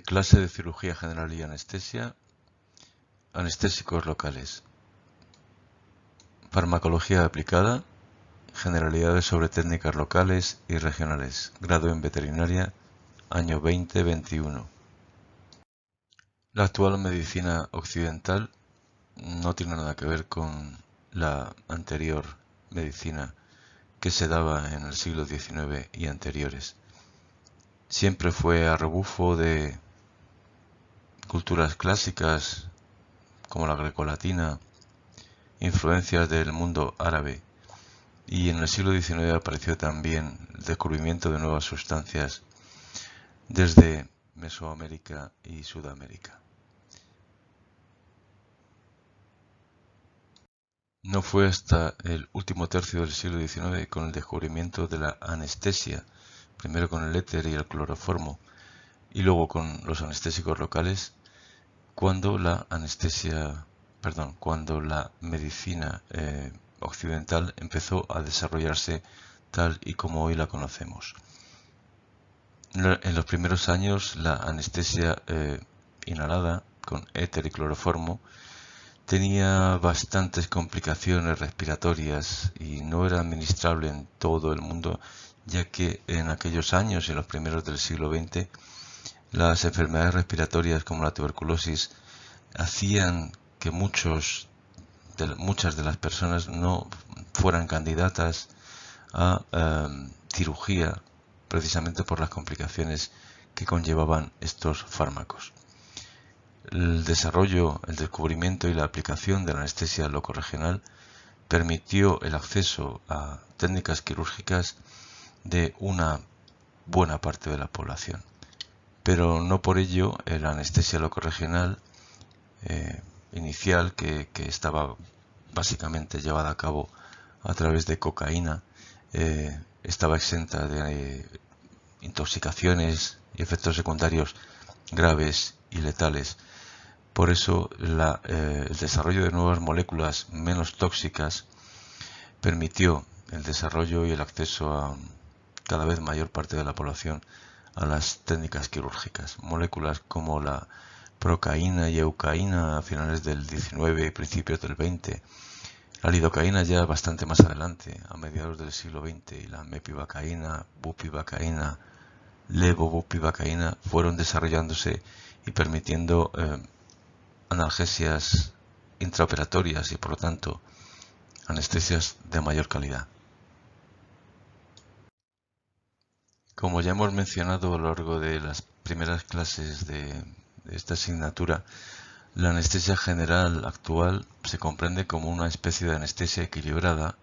Clase de cirugía general y anestesia. Anestésicos locales. Farmacología aplicada. Generalidades sobre técnicas locales y regionales. Grado en veterinaria, año 2021. La actual medicina occidental no tiene nada que ver con la anterior medicina que se daba en el siglo XIX y anteriores. Siempre fue a rebufo de culturas clásicas como la grecolatina, influencias del mundo árabe, y en el siglo XIX apareció también el descubrimiento de nuevas sustancias desde Mesoamérica y Sudamérica. No fue hasta el último tercio del siglo XIX, con el descubrimiento de la anestesia, primero con el éter y el cloroformo, y luego con los anestésicos locales, cuando la medicina occidental empezó a desarrollarse tal y como hoy la conocemos. En los primeros años, la anestesia inhalada con éter y cloroformo tenía bastantes complicaciones respiratorias y no era administrable en todo el mundo, ya que en aquellos años, en los primeros del siglo XX, las enfermedades respiratorias como la tuberculosis hacían que muchas de las personas no fueran candidatas a cirugía, precisamente por las complicaciones que conllevaban estos fármacos. El desarrollo, el descubrimiento y la aplicación de la anestesia locorregional permitió el acceso a técnicas quirúrgicas de una buena parte de la población. Pero no por ello la anestesia locorregional inicial, que estaba básicamente llevada a cabo a través de cocaína, estaba exenta de intoxicaciones y efectos secundarios graves y letales. Por eso el desarrollo de nuevas moléculas menos tóxicas permitió el desarrollo y el acceso a cada vez mayor parte de la población a las técnicas quirúrgicas. Moléculas como la procaína y eucaína a finales del 19 y principios del 20, la lidocaína ya bastante más adelante, a mediados del siglo XX, y la mepivacaína, bupivacaína, levobupivacaína fueron desarrollándose y permitiendo analgesias intraoperatorias y, por lo tanto, anestesias de mayor calidad. Como ya hemos mencionado a lo largo de las primeras clases de esta asignatura, la anestesia general actual se comprende como una especie de anestesia equilibrada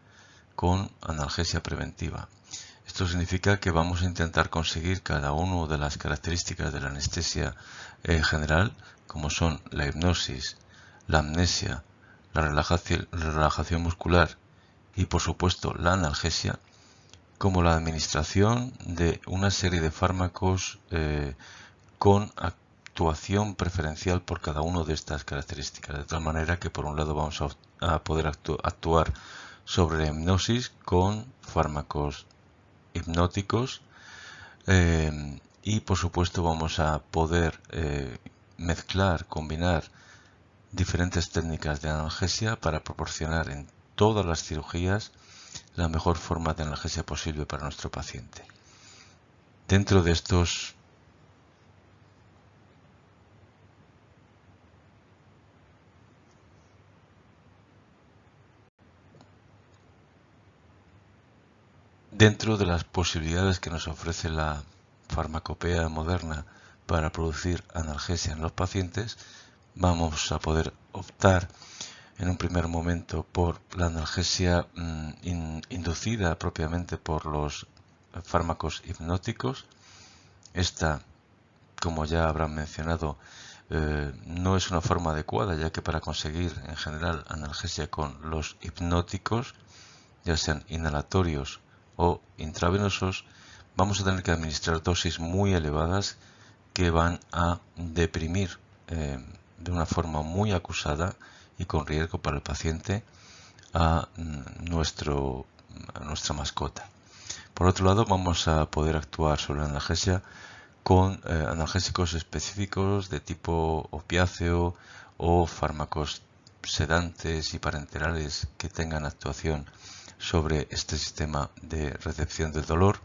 con analgesia preventiva. Esto significa que vamos a intentar conseguir cada una de las características de la anestesia general, como son la hipnosis, la amnesia, la relajación muscular y, por supuesto, la analgesia, como la administración de una serie de fármacos con actuación preferencial por cada una de estas características, de tal manera que por un lado vamos a poder actuar sobre la hipnosis con fármacos hipnóticos y por supuesto vamos a poder combinar diferentes técnicas de analgesia para proporcionar en todas las cirugías la mejor forma de analgesia posible para nuestro paciente. Dentro de estos Dentro de las posibilidades que nos ofrece la farmacopea moderna para producir analgesia en los pacientes, vamos a poder optar en un primer momento por la analgesia inducida propiamente por los fármacos hipnóticos. Esta, como ya habrán mencionado, no es una forma adecuada, ya que para conseguir en general analgesia con los hipnóticos, ya sean inhalatorios o intravenosos, vamos a tener que administrar dosis muy elevadas que van a deprimir de una forma muy acusada y con riesgo para el paciente a nuestra mascota. Por otro lado, vamos a poder actuar sobre la analgesia con analgésicos específicos de tipo opiáceo o fármacos sedantes y parenterales que tengan actuación sobre este sistema de recepción del dolor,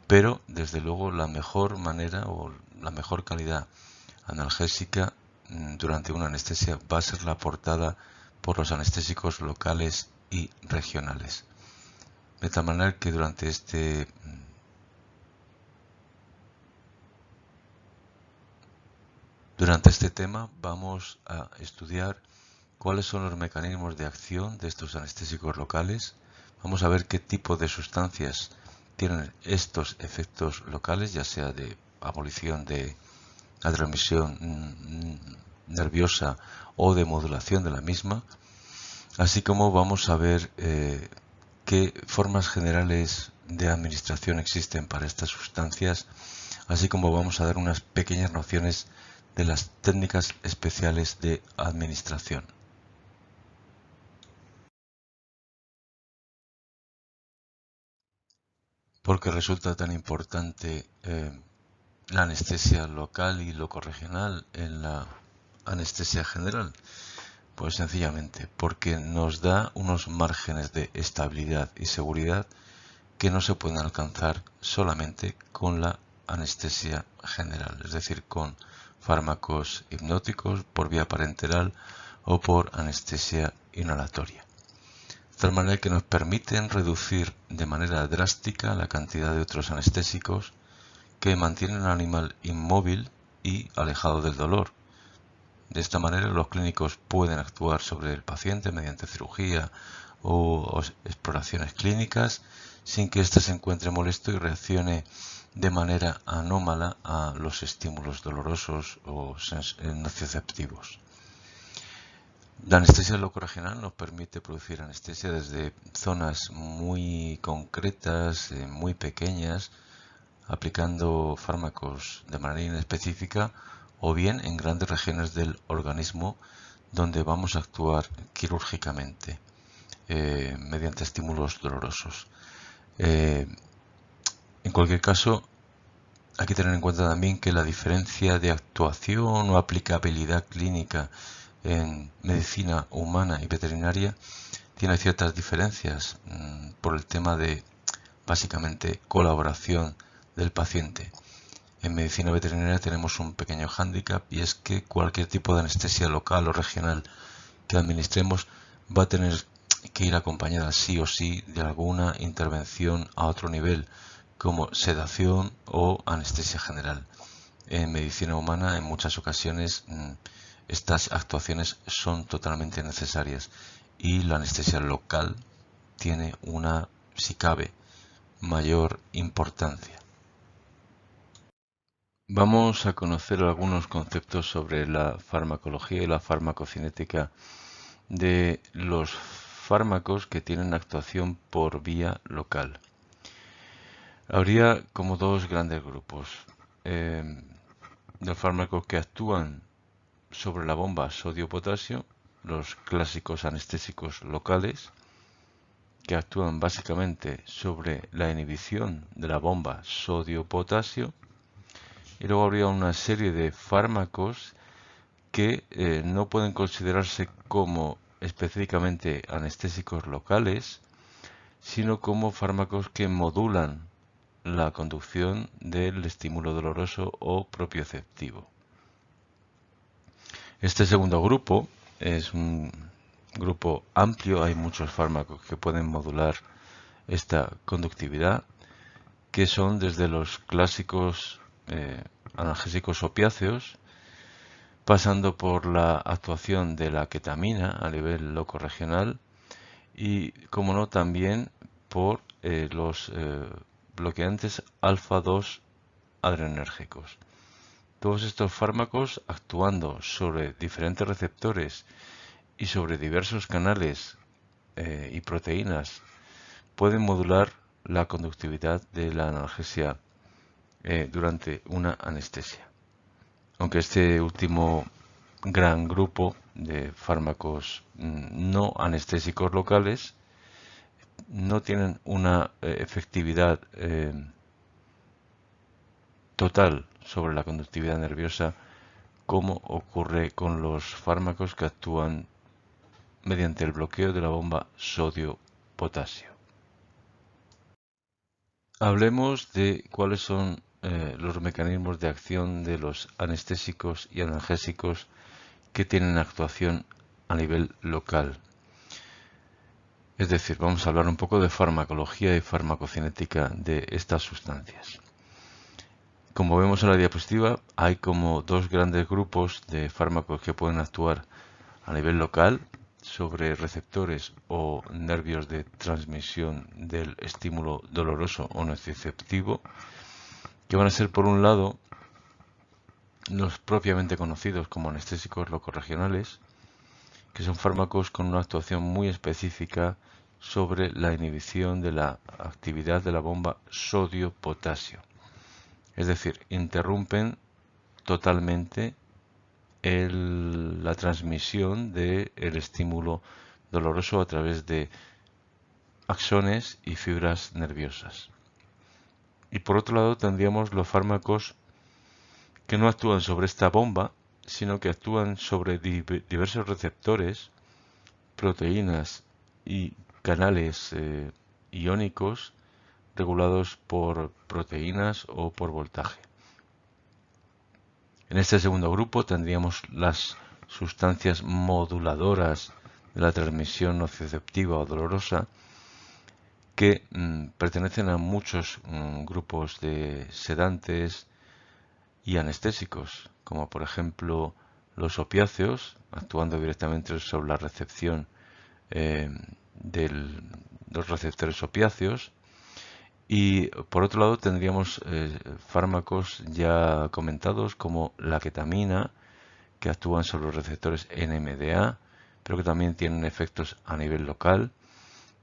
pero desde luego la mejor manera o la mejor calidad analgésica durante una anestesia va a ser la aportada por los anestésicos locales y regionales. De tal manera que durante este tema vamos a estudiar cuáles son los mecanismos de acción de estos anestésicos locales. Vamos a ver qué tipo de sustancias tienen estos efectos locales, ya sea de abolición de la transmisión nerviosa o de modulación de la misma, así como vamos a ver qué formas generales de administración existen para estas sustancias, así como vamos a dar unas pequeñas nociones de las técnicas especiales de administración. ¿Por qué resulta tan importante la anestesia local y locorregional en la anestesia general? Pues sencillamente porque nos da unos márgenes de estabilidad y seguridad que no se pueden alcanzar solamente con la anestesia general, es decir, con fármacos hipnóticos por vía parenteral o por anestesia inhalatoria. De tal manera que nos permiten reducir de manera drástica la cantidad de otros anestésicos que mantienen al animal inmóvil y alejado del dolor. De esta manera los clínicos pueden actuar sobre el paciente mediante cirugía o exploraciones clínicas sin que éste se encuentre molesto y reaccione de manera anómala a los estímulos dolorosos o nocioceptivos. La anestesia locorregional nos permite producir anestesia desde zonas muy concretas, muy pequeñas, aplicando fármacos de manera inespecífica o bien en grandes regiones del organismo donde vamos a actuar quirúrgicamente mediante estímulos dolorosos. En cualquier caso, hay que tener en cuenta también que la diferencia de actuación o aplicabilidad clínica en medicina humana y veterinaria tiene ciertas diferencias por el tema de, básicamente, colaboración del paciente. En medicina veterinaria tenemos un pequeño hándicap y es que cualquier tipo de anestesia local o regional que administremos va a tener que ir acompañada sí o sí de alguna intervención a otro nivel, como sedación o anestesia general. En medicina humana, en muchas ocasiones, estas actuaciones son totalmente necesarias y la anestesia local tiene una, si cabe, mayor importancia. Vamos a conocer algunos conceptos sobre la farmacología y la farmacocinética de los fármacos que tienen actuación por vía local. Habría como dos grandes grupos. Los fármacos que actúan sobre la bomba sodio-potasio, los clásicos anestésicos locales, que actúan básicamente sobre la inhibición de la bomba sodio-potasio, y luego habría una serie de fármacos que no pueden considerarse como específicamente anestésicos locales, sino como fármacos que modulan la conducción del estímulo doloroso o propioceptivo. Este segundo grupo es un grupo amplio, hay muchos fármacos que pueden modular esta conductividad, que son desde los clásicos analgésicos opiáceos, pasando por la actuación de la ketamina a nivel locorregional y, como no, también por los bloqueantes alfa-2 adrenérgicos. Todos estos fármacos, actuando sobre diferentes receptores y sobre diversos canales y proteínas, pueden modular la conductividad de la analgesia durante una anestesia. Aunque este último gran grupo de fármacos no anestésicos locales no tienen una efectividad total sobre la conductividad nerviosa, como ocurre con los fármacos que actúan mediante el bloqueo de la bomba sodio-potasio. Hablemos de cuáles son los mecanismos de acción de los anestésicos y analgésicos que tienen actuación a nivel local. Es decir, vamos a hablar un poco de farmacología y farmacocinética de estas sustancias. Como vemos en la diapositiva, hay como dos grandes grupos de fármacos que pueden actuar a nivel local sobre receptores o nervios de transmisión del estímulo doloroso o nociceptivo, que van a ser, por un lado, los propiamente conocidos como anestésicos locorregionales, que son fármacos con una actuación muy específica sobre la inhibición de la actividad de la bomba sodio-potasio. Es decir, interrumpen totalmente la transmisión del estímulo doloroso a través de axones y fibras nerviosas. Y por otro lado tendríamos los fármacos que no actúan sobre esta bomba, sino que actúan sobre diversos receptores, proteínas y canales iónicos regulados por proteínas o por voltaje. En este segundo grupo tendríamos las sustancias moduladoras de la transmisión nociceptiva o dolorosa, que pertenecen a muchos grupos de sedantes y anestésicos, como por ejemplo los opiáceos, actuando directamente sobre la recepción de los receptores opiáceos. Y por otro lado tendríamos fármacos ya comentados como la ketamina, que actúan sobre los receptores NMDA, pero que también tienen efectos a nivel local.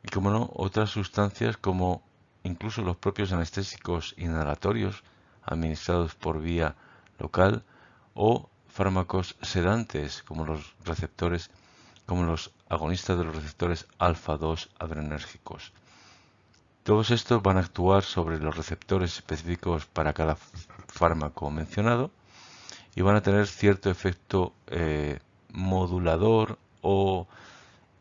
Y como no, otras sustancias como incluso los propios anestésicos inhalatorios administrados por vía local, o fármacos sedantes como los agonistas de los receptores alfa-2 adrenérgicos. Todos estos van a actuar sobre los receptores específicos para cada fármaco mencionado y van a tener cierto efecto modulador o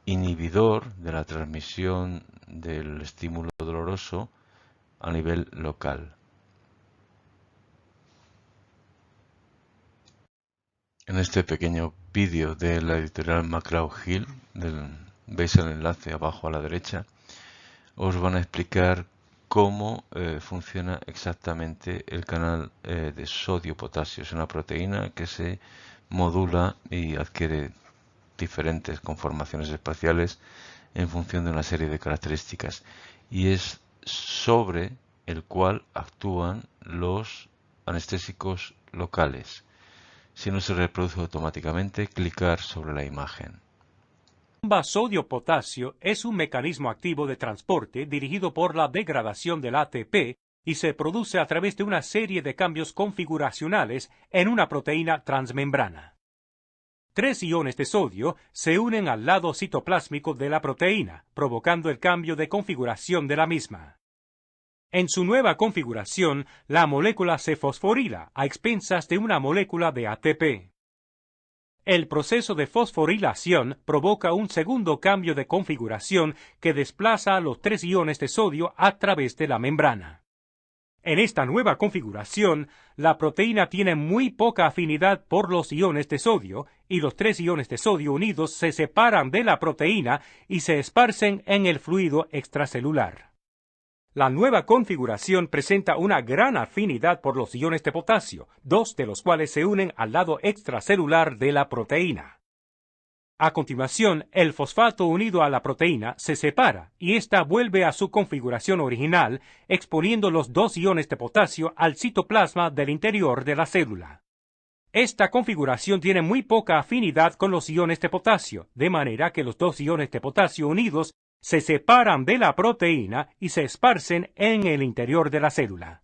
inhibidor de la transmisión del estímulo doloroso a nivel local. En este pequeño vídeo de la editorial McGraw-Hill, veis el enlace abajo a la derecha, os van a explicar cómo funciona exactamente el canal de sodio-potasio. Es una proteína que se modula y adquiere diferentes conformaciones espaciales en función de una serie de características, y es sobre el cual actúan los anestésicos locales. Si no se reproduce automáticamente, clicar sobre la imagen. La bomba sodio-potasio es un mecanismo activo de transporte dirigido por la degradación del ATP y se produce a través de una serie de cambios configuracionales en una proteína transmembrana. 3 iones de sodio se unen al lado citoplásmico de la proteína, provocando el cambio de configuración de la misma. En su nueva configuración, la molécula se fosforila a expensas de una molécula de ATP. El proceso de fosforilación provoca un segundo cambio de configuración que desplaza los 3 iones de sodio a través de la membrana. En esta nueva configuración, la proteína tiene muy poca afinidad por los iones de sodio y los 3 iones de sodio unidos se separan de la proteína y se esparcen en el fluido extracelular. La nueva configuración presenta una gran afinidad por los iones de potasio, 2 de los cuales se unen al lado extracelular de la proteína. A continuación, el fosfato unido a la proteína se separa y ésta vuelve a su configuración original, exponiendo los 2 iones de potasio al citoplasma del interior de la célula. Esta configuración tiene muy poca afinidad con los iones de potasio, de manera que los 2 iones de potasio unidos se separan de la proteína y se esparcen en el interior de la célula.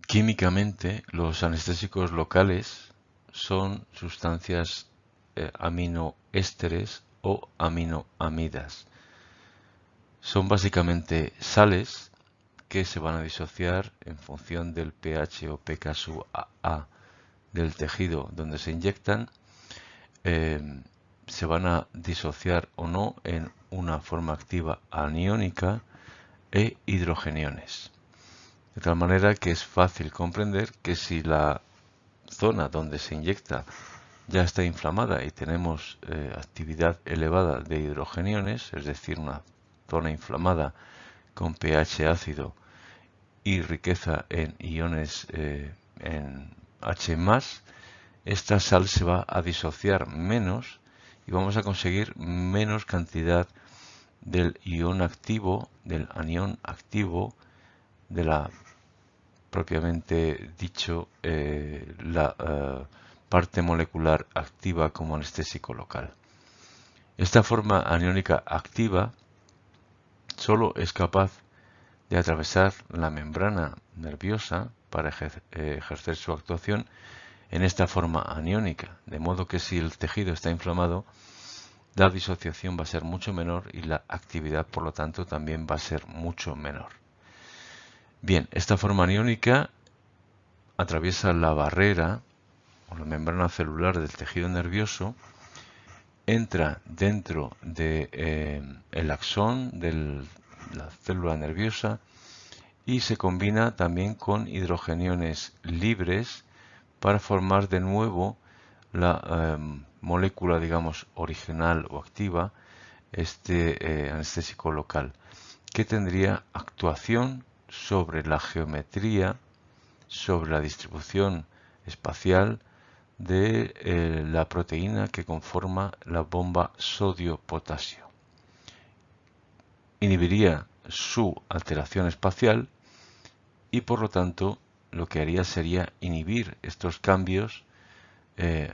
Químicamente, los anestésicos locales son sustancias aminoésteres o aminoamidas. Son básicamente sales que se van a disociar en función del pH o pK del tejido donde se inyectan. Se van a disociar o no en una forma activa aniónica e hidrogeniones. De tal manera que es fácil comprender que si la zona donde se inyecta ya está inflamada y tenemos actividad elevada de hidrogeniones, es decir, una zona inflamada con pH ácido y riqueza en iones en H+, esta sal se va a disociar menos y vamos a conseguir menos cantidad del ion activo, del anión activo, de la propiamente dicho la parte molecular activa como anestésico local. Esta forma aniónica activa solo es capaz de atravesar la membrana nerviosa para ejercer su actuación en esta forma aniónica, de modo que si el tejido está inflamado, la disociación va a ser mucho menor y la actividad, por lo tanto, también va a ser mucho menor. Bien, esta forma aniónica atraviesa la barrera o la membrana celular del tejido nervioso, entra dentro del axón de la célula nerviosa y se combina también con hidrogeniones libres para formar de nuevo la molécula, digamos, original o activa, anestésico local, que tendría actuación sobre la geometría, sobre la distribución espacial de la proteína que conforma la bomba sodio-potasio. Inhibiría su alteración espacial y por lo tanto lo que haría sería inhibir estos cambios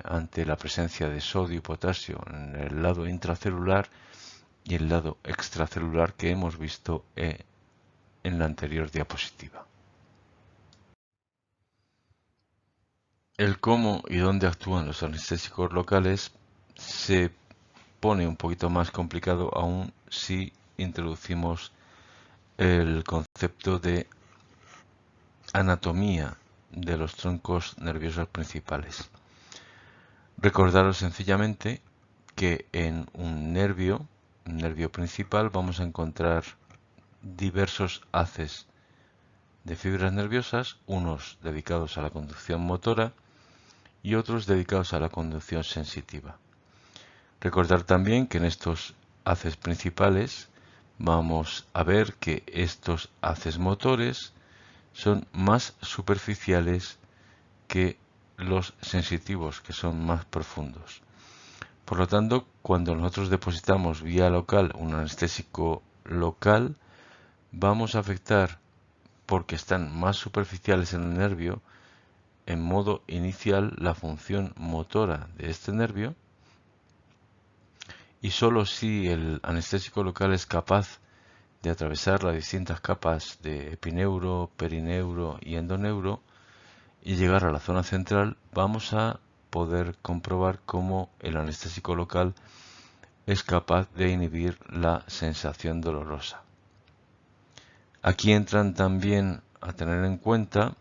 ante la presencia de sodio y potasio en el lado intracelular y el lado extracelular que hemos visto en la anterior diapositiva. El cómo y dónde actúan los anestésicos locales se pone un poquito más complicado aún si introducimos el concepto de anatomía de los troncos nerviosos principales. Recordaros sencillamente que en un nervio principal, vamos a encontrar diversos haces de fibras nerviosas, unos dedicados a la conducción motora y otros dedicados a la conducción sensitiva. Recordar también que en estos haces principales vamos a ver que estos haces motores son más superficiales que los sensitivos, que son más profundos. Por lo tanto, cuando nosotros depositamos vía local un anestésico local, vamos a afectar, porque están más superficiales en el nervio, en modo inicial la función motora de este nervio, y solo si el anestésico local es capaz de atravesar las distintas capas de epineuro, perineuro y endoneuro y llegar a la zona central, vamos a poder comprobar cómo el anestésico local es capaz de inhibir la sensación dolorosa. Aquí entran también a tener en cuenta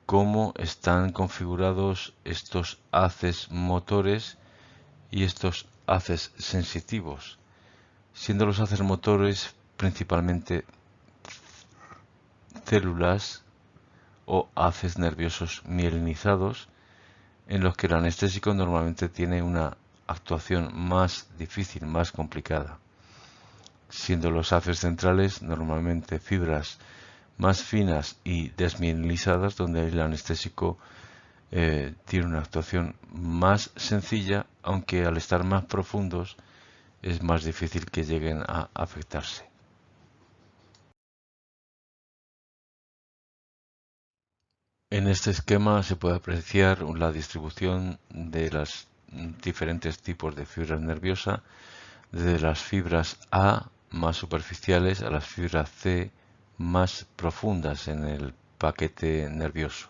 cómo están configurados estos haces motores y estos haces sensitivos, siendo los haces motores principalmente células o haces nerviosos mielinizados, en los que el anestésico normalmente tiene una actuación más difícil, más complicada, siendo los haces centrales normalmente fibras más finas y desmielinizadas, donde el anestésico tiene una actuación más sencilla, aunque al estar más profundos es más difícil que lleguen a afectarse. En este esquema se puede apreciar la distribución de los diferentes tipos de fibras nerviosas, desde las fibras A más superficiales a las fibras C más profundas en el paquete nervioso.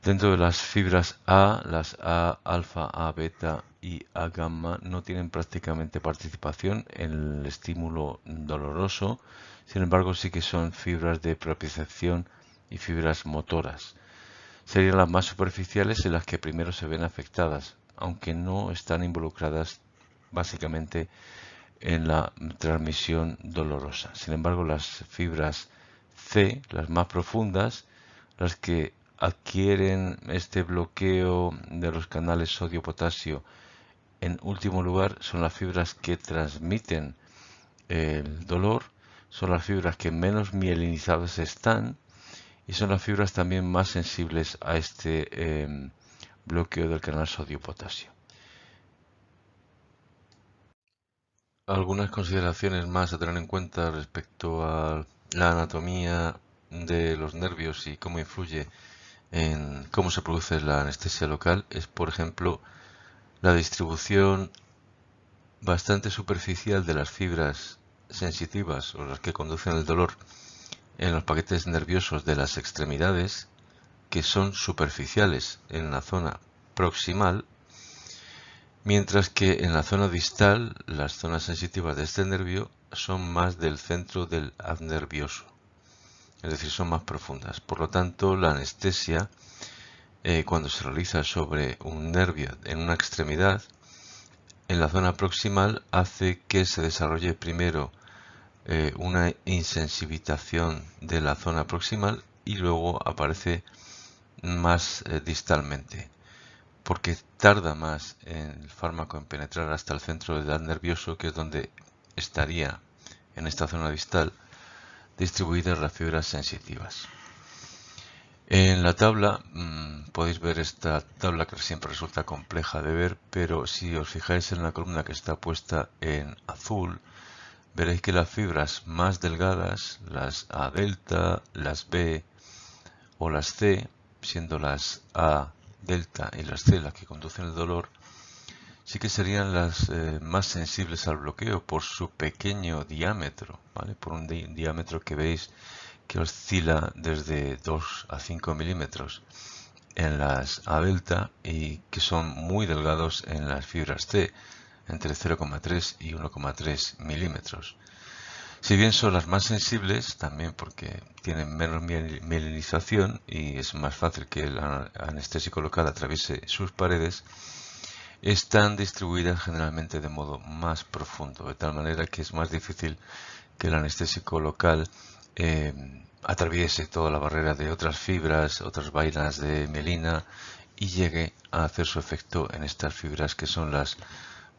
Dentro de las fibras A, las A alfa, A beta y A-gamma no tienen prácticamente participación en el estímulo doloroso, sin embargo sí que son fibras de propiocepción y fibras motoras. Serían las más superficiales en las que primero se ven afectadas, aunque no están involucradas básicamente en la transmisión dolorosa. Sin embargo, las fibras C, las más profundas, las que adquieren este bloqueo de los canales sodio-potasio en último lugar, son las fibras que transmiten el dolor, son las fibras que menos mielinizadas están y son las fibras también más sensibles a este bloqueo del canal sodio-potasio. Algunas consideraciones más a tener en cuenta respecto a la anatomía de los nervios y cómo influye en cómo se produce la anestesia local es, por ejemplo, la distribución bastante superficial de las fibras sensitivas o las que conducen el dolor en los paquetes nerviosos de las extremidades, que son superficiales en la zona proximal, mientras que en la zona distal las zonas sensitivas de este nervio son más del centro del haz nervioso, es decir, son más profundas. Por lo tanto, la anestesia, cuando se realiza sobre un nervio en una extremidad, en la zona proximal hace que se desarrolle primero una insensibilización de la zona proximal y luego aparece más distalmente, porque tarda más el fármaco en penetrar hasta el centro del haz nervioso, que es donde estaría en esta zona distal distribuidas las fibras sensitivas. En la tabla podéis ver esta tabla que siempre resulta compleja de ver, pero si os fijáis en la columna que está puesta en azul, veréis que las fibras más delgadas, las A delta, las B o las C, siendo las A delta y las C las que conducen el dolor, sí que serían las más sensibles al bloqueo por su pequeño diámetro, ¿vale? Por un diámetro que veis que oscila desde 2 a 5 milímetros en las A delta y que son muy delgados en las fibras C, entre 0,3 y 1,3 milímetros. Si bien son las más sensibles, también porque tienen menos mielinización y es más fácil que el anestésico local atraviese sus paredes, están distribuidas generalmente de modo más profundo, de tal manera que es más difícil que el anestésico local atraviese toda la barrera de otras fibras, otras vainas de mielina y llegue a hacer su efecto en estas fibras que son las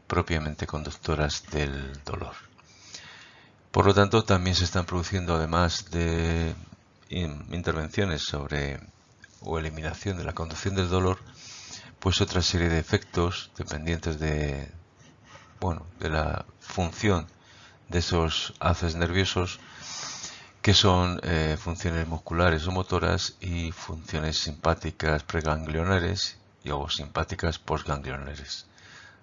propiamente conductoras del dolor. Por lo tanto, también se están produciendo, además de intervenciones sobre o eliminación de la conducción del dolor, pues otra serie de efectos dependientes de la función de esos haces nerviosos, que son funciones musculares o motoras y funciones simpáticas preganglionares o simpáticas postganglionares.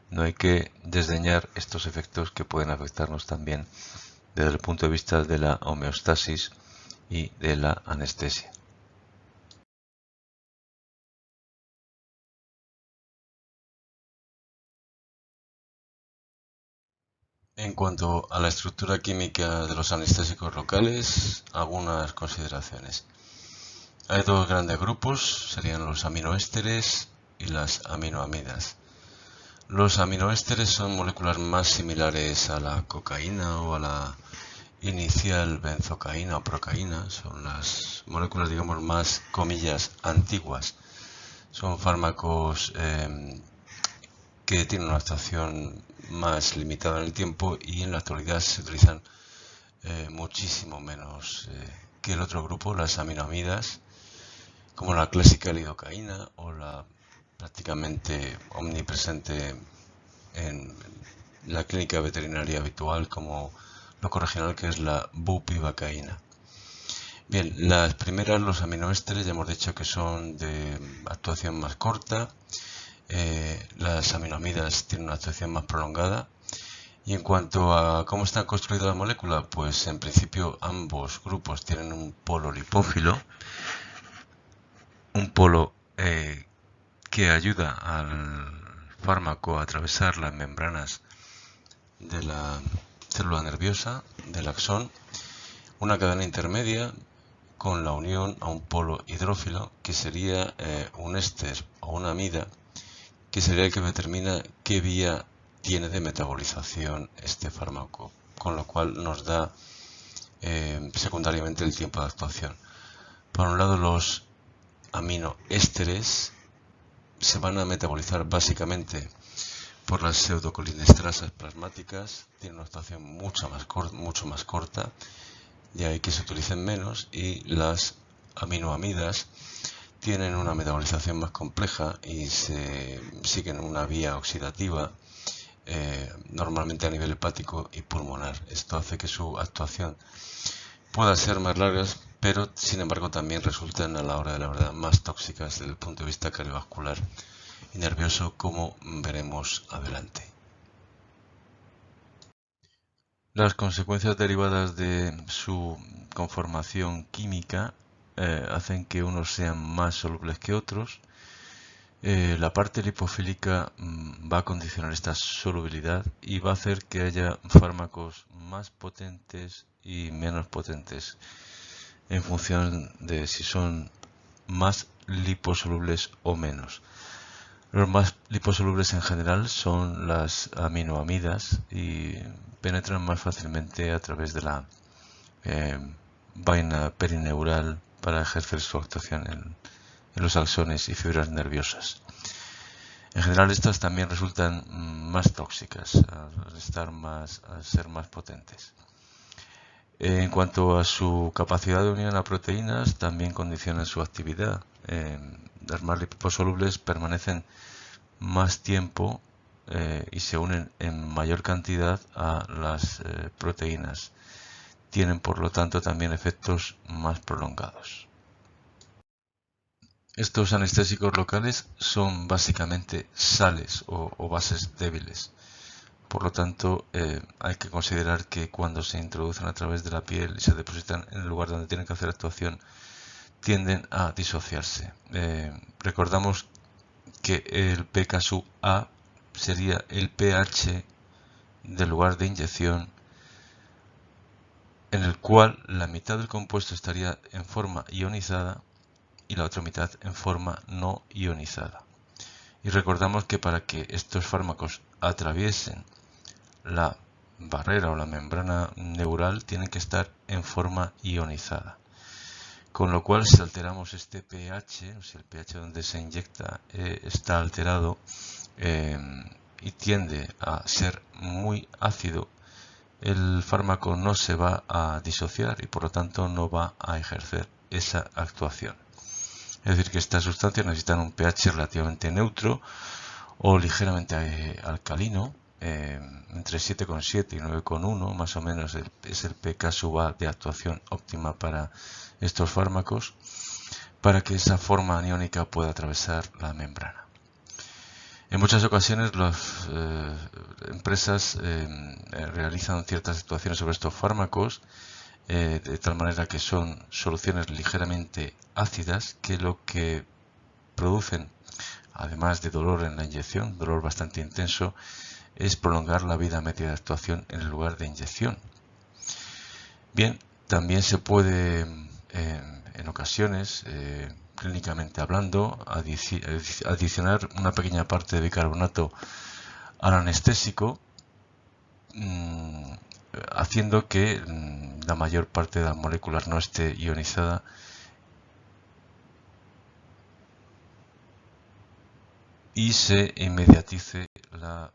No hay que desdeñar estos efectos que pueden afectarnos también desde el punto de vista de la homeostasis y de la anestesia. En cuanto a la estructura química de los anestésicos locales, algunas consideraciones. Hay dos grandes grupos, serían los aminoésteres y las aminoamidas. Los aminoésteres son moléculas más similares a la cocaína o a la inicial benzocaína o procaína. Son las moléculas, digamos, más, comillas, antiguas. Son fármacos que tienen una actuación más limitada en el tiempo y en la actualidad se utilizan muchísimo menos que el otro grupo, las aminoamidas, como la clásica lidocaína o la prácticamente omnipresente en la clínica veterinaria habitual como loco regional, que es la bupivacaína. Bien, las primeras, los aminoésteres, ya hemos dicho que son de actuación más corta. Las aminoamidas tienen una actuación más prolongada. Y en cuanto a cómo están construidas las moléculas, pues en principio ambos grupos tienen un polo lipófilo, un polo que ayuda al fármaco atravesar las membranas de la célula nerviosa, del axón, una cadena intermedia con la unión a un polo hidrófilo, que sería un éster o una amida, que sería el que determina qué vía tiene de metabolización este fármaco, con lo cual nos da secundariamente el tiempo de actuación. Por un lado, los aminoésteres se van a metabolizar básicamente por las pseudocolinesterasas plasmáticas, tienen una actuación mucho más corta, de ahí que se utilicen menos, y las aminoamidas tienen una metabolización más compleja y se siguen una vía oxidativa, normalmente a nivel hepático y pulmonar. Esto hace que su actuación pueda ser más larga, pero sin embargo también resultan a la hora de la verdad más tóxicas desde el punto de vista cardiovascular y nervioso, como veremos adelante. Las consecuencias derivadas de su conformación química hacen que unos sean más solubles que otros. La parte lipofílica va a condicionar esta solubilidad y va a hacer que haya fármacos más potentes y menos potentes en función de si son más liposolubles o menos. Los más liposolubles en general son las aminoamidas y penetran más fácilmente a través de la vaina perineural para ejercer su actuación en los axones y fibras nerviosas. En general, estas también resultan más tóxicas al ser más potentes. En cuanto a su capacidad de unión a proteínas, también condicionan su actividad. Las más liposolubles permanecen más tiempo y se unen en mayor cantidad a las proteínas. Tienen, por lo tanto, también efectos más prolongados. Estos anestésicos locales son básicamente sales o bases débiles. Por lo tanto, hay que considerar que cuando se introducen a través de la piel y se depositan en el lugar donde tienen que hacer actuación, tienden a disociarse. Recordamos que el pK-A sería el pH del lugar de inyección, en el cual la mitad del compuesto estaría en forma ionizada y la otra mitad en forma no ionizada. Y recordamos que para que estos fármacos atraviesen la barrera o la membrana neural tienen que estar en forma ionizada. Con lo cual, si alteramos este pH, o si el pH donde se inyecta está alterado y tiende a ser muy ácido, el fármaco no se va a disociar y por lo tanto no va a ejercer esa actuación. Es decir, que estas sustancias necesitan un pH relativamente neutro o ligeramente alcalino, entre 7,7 y 9,1 más o menos es el pK-A de actuación óptima para estos fármacos, para que esa forma aniónica pueda atravesar la membrana. En muchas ocasiones las empresas realizan ciertas actuaciones sobre estos fármacos de tal manera que son soluciones ligeramente ácidas, que lo que producen, además de dolor en la inyección, dolor bastante intenso, es prolongar la vida media de actuación en el lugar de inyección. Bien, también se puede en ocasiones, clínicamente hablando, adicionar una pequeña parte de bicarbonato al anestésico, haciendo que la mayor parte de las moléculas no esté ionizada y se inmediatice la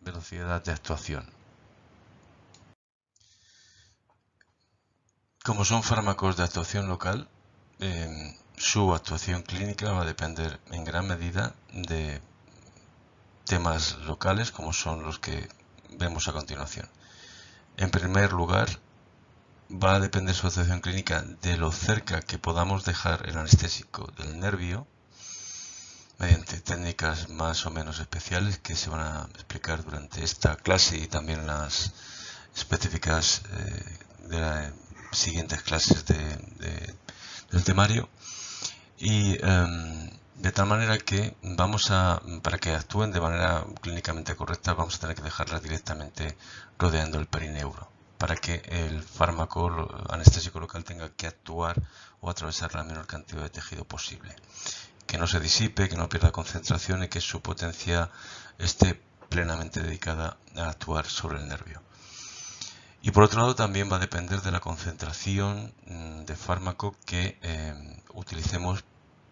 velocidad de actuación. Como son fármacos de actuación local, su actuación clínica va a depender en gran medida de temas locales como son los que vemos a continuación. En primer lugar, va a depender su actuación clínica de lo cerca que podamos dejar el anestésico del nervio, mediante técnicas más o menos especiales que se van a explicar durante esta clase y también las específicas de las siguientes clases del temario. Y De tal manera que para que actúen de manera clínicamente correcta, vamos a tener que dejarlas directamente rodeando el perineuro, para que el fármaco anestésico local tenga que actuar o atravesar la menor cantidad de tejido posible. Que no se disipe, que no pierda concentración y que su potencia esté plenamente dedicada a actuar sobre el nervio. Y por otro lado también va a depender de la concentración de fármaco que utilicemos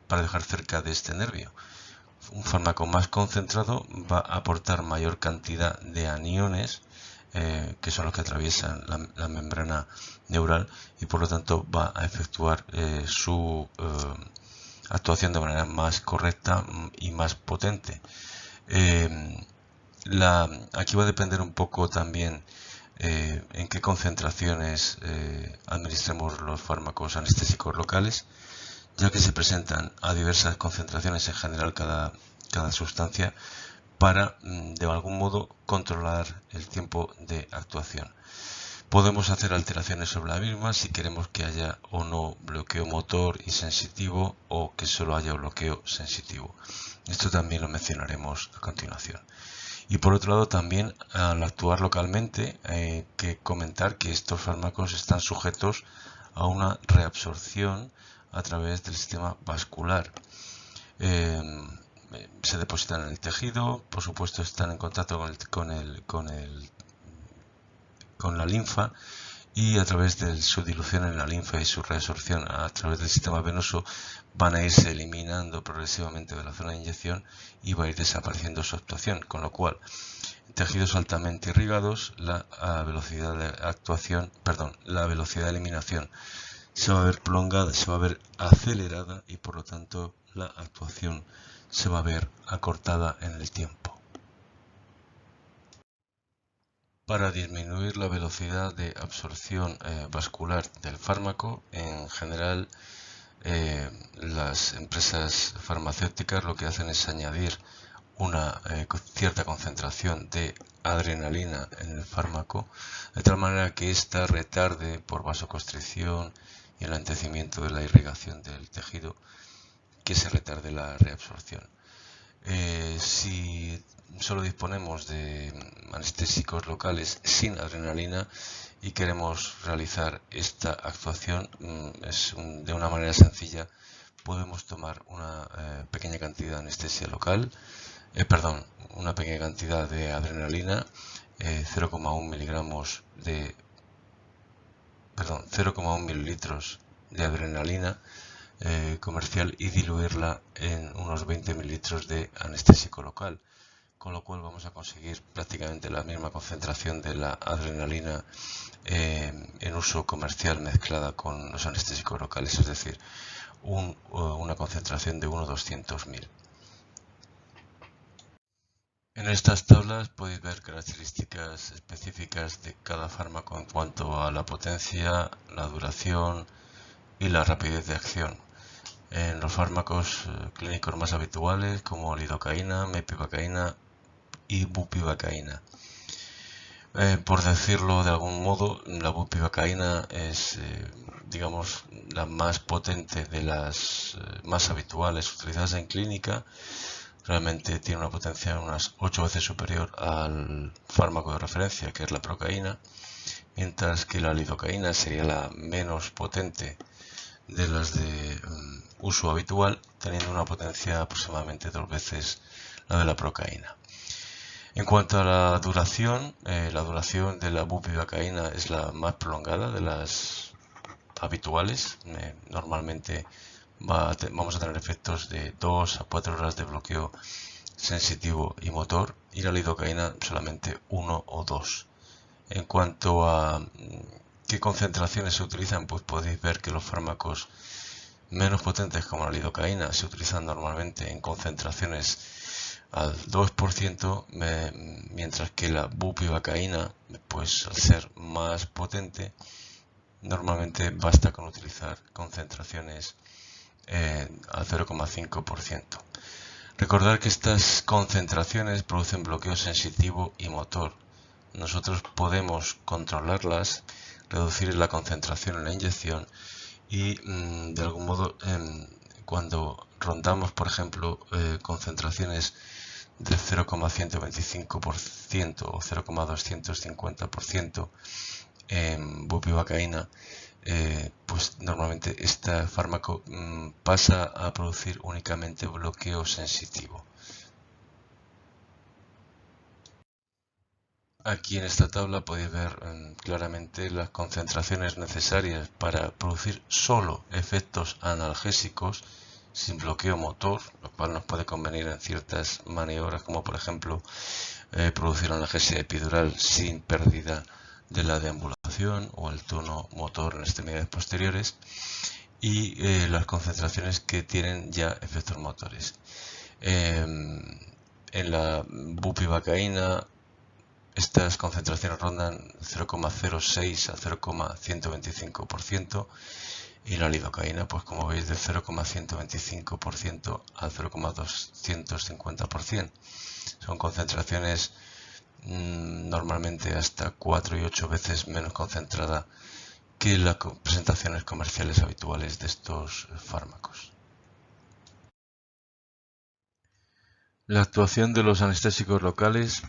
para dejar cerca de este nervio. Un fármaco más concentrado va a aportar mayor cantidad de aniones, que son los que atraviesan la membrana neural, y por lo tanto va a efectuar su actuación de manera más correcta y más potente. Aquí va a depender un poco también en qué concentraciones administremos los fármacos anestésicos locales, ya que se presentan a diversas concentraciones en general cada sustancia para de algún modo controlar el tiempo de actuación. Podemos hacer alteraciones sobre la misma si queremos que haya o no bloqueo motor y sensitivo, o que solo haya bloqueo sensitivo. Esto también lo mencionaremos a continuación. Y por otro lado también, al actuar localmente, hay que comentar que estos fármacos están sujetos a una reabsorción a través del sistema vascular. Se depositan en el tejido, por supuesto están en contacto con la linfa, y a través de su dilución en la linfa y su reabsorción a través del sistema venoso van a irse eliminando progresivamente de la zona de inyección y va a ir desapareciendo su actuación, con lo cual en tejidos altamente irrigados la velocidad de eliminación se va a ver prolongada, se va a ver acelerada, y por lo tanto la actuación se va a ver acortada en el tiempo. Para disminuir la velocidad de absorción vascular del fármaco, en general las empresas farmacéuticas lo que hacen es añadir una cierta concentración de adrenalina en el fármaco, de tal manera que ésta retarde por vasoconstricción y el lentecimiento de la irrigación del tejido, que se retarde la reabsorción. Si solo disponemos de anestésicos locales sin adrenalina y queremos realizar esta actuación de una manera sencilla, podemos tomar una pequeña cantidad de anestesia local, una pequeña cantidad de adrenalina, 0,1 mililitros de adrenalina comercial, y diluirla en unos 20 mililitros de anestésico local, con lo cual vamos a conseguir prácticamente la misma concentración de la adrenalina en uso comercial mezclada con los anestésicos locales, es decir, una concentración de 1/200.000. En estas tablas podéis ver características específicas de cada fármaco en cuanto a la potencia, la duración y la rapidez de acción. En los fármacos clínicos más habituales, como lidocaína, mepivacaína y bupivacaína. Por decirlo de algún modo, la bupivacaína es, digamos, la más potente de las más habituales utilizadas en clínica. Realmente tiene una potencia unas 8 veces superior al fármaco de referencia, que es la procaína, mientras que la lidocaína sería la menos potente de las de uso habitual, teniendo una potencia aproximadamente 2 veces la de la procaína. En cuanto a la duración de la bupivacaína es la más prolongada de las habituales. Normalmente vamos a tener efectos de 2 a 4 horas de bloqueo sensitivo y motor, y la lidocaína solamente 1 o 2. En cuanto a qué concentraciones se utilizan, pues podéis ver que los fármacos menos potentes como la lidocaína se utilizan normalmente en concentraciones al 2%, mientras que la bupivacaína, pues al ser más potente, normalmente basta con utilizar concentraciones al 0,5%. Recordad que estas concentraciones producen bloqueo sensitivo y motor. Nosotros podemos controlarlas, reducir la concentración en la inyección y de algún modo cuando rondamos, por ejemplo, concentraciones del 0,125% o 0,250% en bupivacaína, pues normalmente este fármaco pasa a producir únicamente bloqueo sensitivo. Aquí en esta tabla podéis ver claramente las concentraciones necesarias para producir solo efectos analgésicos sin bloqueo motor, lo cual nos puede convenir en ciertas maniobras, como por ejemplo producir analgesia epidural sin pérdida de la deambulación o el tono motor en extremidades posteriores, y las concentraciones que tienen ya efectos motores. En la bupivacaína estas concentraciones rondan 0,06 a 0,125%, y la lidocaína, pues como veis, de 0,125% a 0,250%. Son concentraciones normalmente hasta 4 y 8 veces menos concentrada que las presentaciones comerciales habituales de estos fármacos. La actuación de los anestésicos locales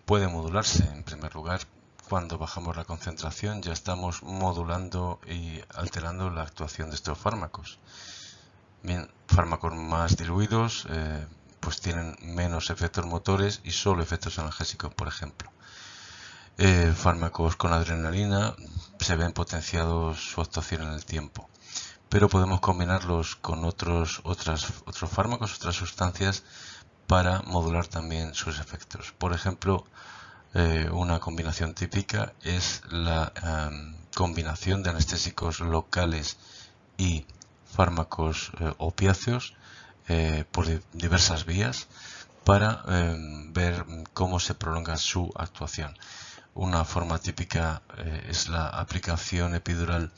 puede modularse. En primer lugar, cuando bajamos la concentración ya estamos modulando y alterando la actuación de estos fármacos. Bien, fármacos más diluidos pues tienen menos efectos motores y solo efectos analgésicos, por ejemplo. Fármacos con adrenalina se ven potenciados su actuación en el tiempo, pero podemos combinarlos con otros fármacos, otras sustancias, para modular también sus efectos. Por ejemplo, una combinación típica es la combinación de anestésicos locales y fármacos opiáceos por diversas vías para ver cómo se prolonga su actuación. Una forma típica es la aplicación epidural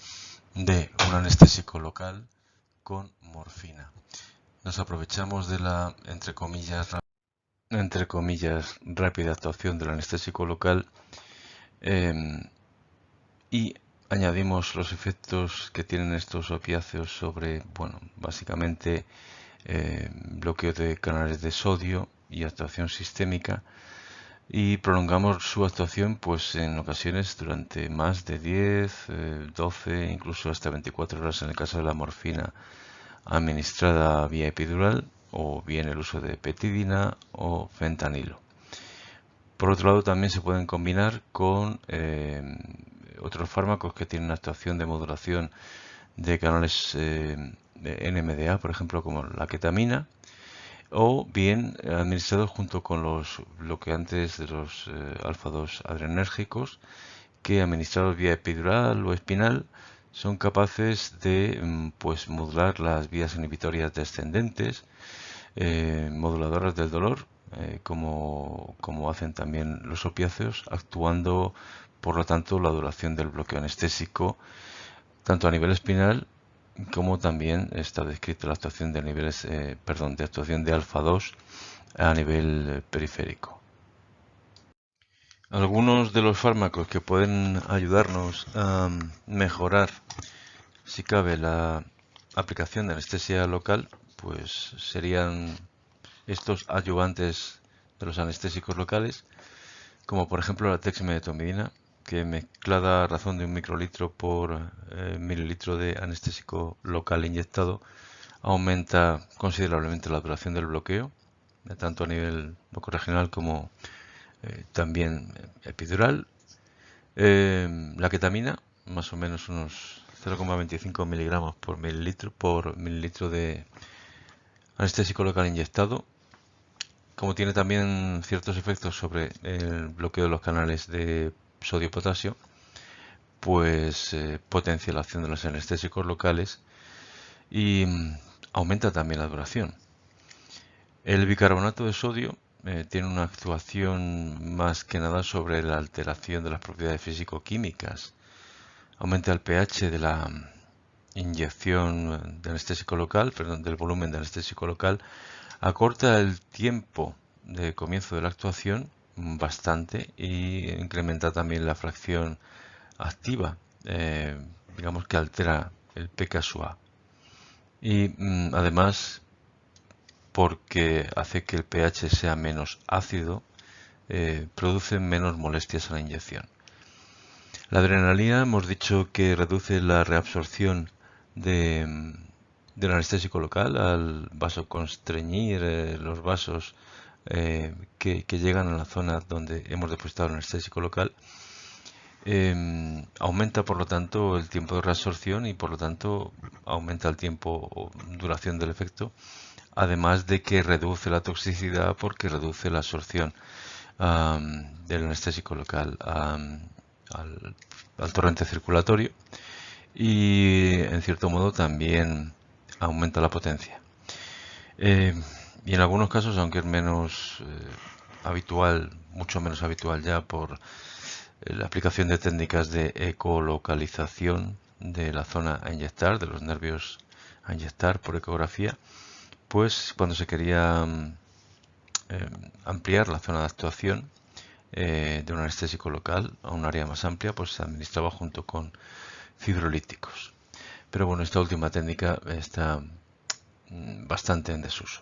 de un anestésico local con morfina. Nos aprovechamos de la, entre comillas, rápida actuación del anestésico local y añadimos los efectos que tienen estos opiáceos sobre, bueno, básicamente bloqueo de canales de sodio y actuación sistémica, y prolongamos su actuación pues en ocasiones durante más de 10, 12, incluso hasta 24 horas en el caso de la morfina administrada vía epidural, o bien el uso de petidina o fentanilo. Por otro lado, también se pueden combinar con otros fármacos que tienen actuación de modulación de canales de NMDA, por ejemplo, como la ketamina, o bien administrados junto con los bloqueantes de los alfa-2 adrenérgicos, que administrados vía epidural o espinal son capaces de pues modular las vías inhibitorias descendentes, moduladoras del dolor, como hacen también los opiáceos, actuando por lo tanto la duración del bloqueo anestésico tanto a nivel espinal como también está descrita la actuación de niveles, de actuación de alfa-2 a nivel periférico. Algunos de los fármacos que pueden ayudarnos a mejorar, si cabe, la aplicación de anestesia local, pues serían estos ayudantes de los anestésicos locales, como por ejemplo la dexmedetomidina, que mezclada a razón de 1 microlitro por mililitro de anestésico local inyectado aumenta considerablemente la duración del bloqueo, tanto a nivel locorregional como también epidural. La ketamina, más o menos unos 0,25 miligramos por mililitro de anestésico local inyectado. Como tiene también ciertos efectos sobre el bloqueo de los canales de sodio-potasio, pues potencia la acción de los anestésicos locales y aumenta también la duración. El bicarbonato de sodio tiene una actuación más que nada sobre la alteración de las propiedades físico-químicas. Aumenta el pH de la inyección de anestésico local, del volumen de anestésico local, acorta el tiempo de comienzo de la actuación bastante y incrementa también la fracción activa, digamos que altera el pKa. y además porque hace que el pH sea menos ácido, produce menos molestias a la inyección. La adrenalina hemos dicho que reduce la reabsorción del anestésico local al vasoconstreñir los vasos que llegan a la zona donde hemos depositado el anestésico local. Aumenta por lo tanto el tiempo de reabsorción y por lo tanto aumenta el tiempo o duración del efecto, además de que reduce la toxicidad porque reduce la absorción del anestésico local al torrente circulatorio y en cierto modo también aumenta la potencia. Y en algunos casos, aunque es menos habitual, mucho menos habitual ya por la aplicación de técnicas de ecolocalización de la zona a inyectar, de los nervios a inyectar por ecografía, pues cuando se quería ampliar la zona de actuación de un anestésico local a un área más amplia, pues se administraba junto con fibrolíticos. Pero bueno, esta última técnica está bastante en desuso.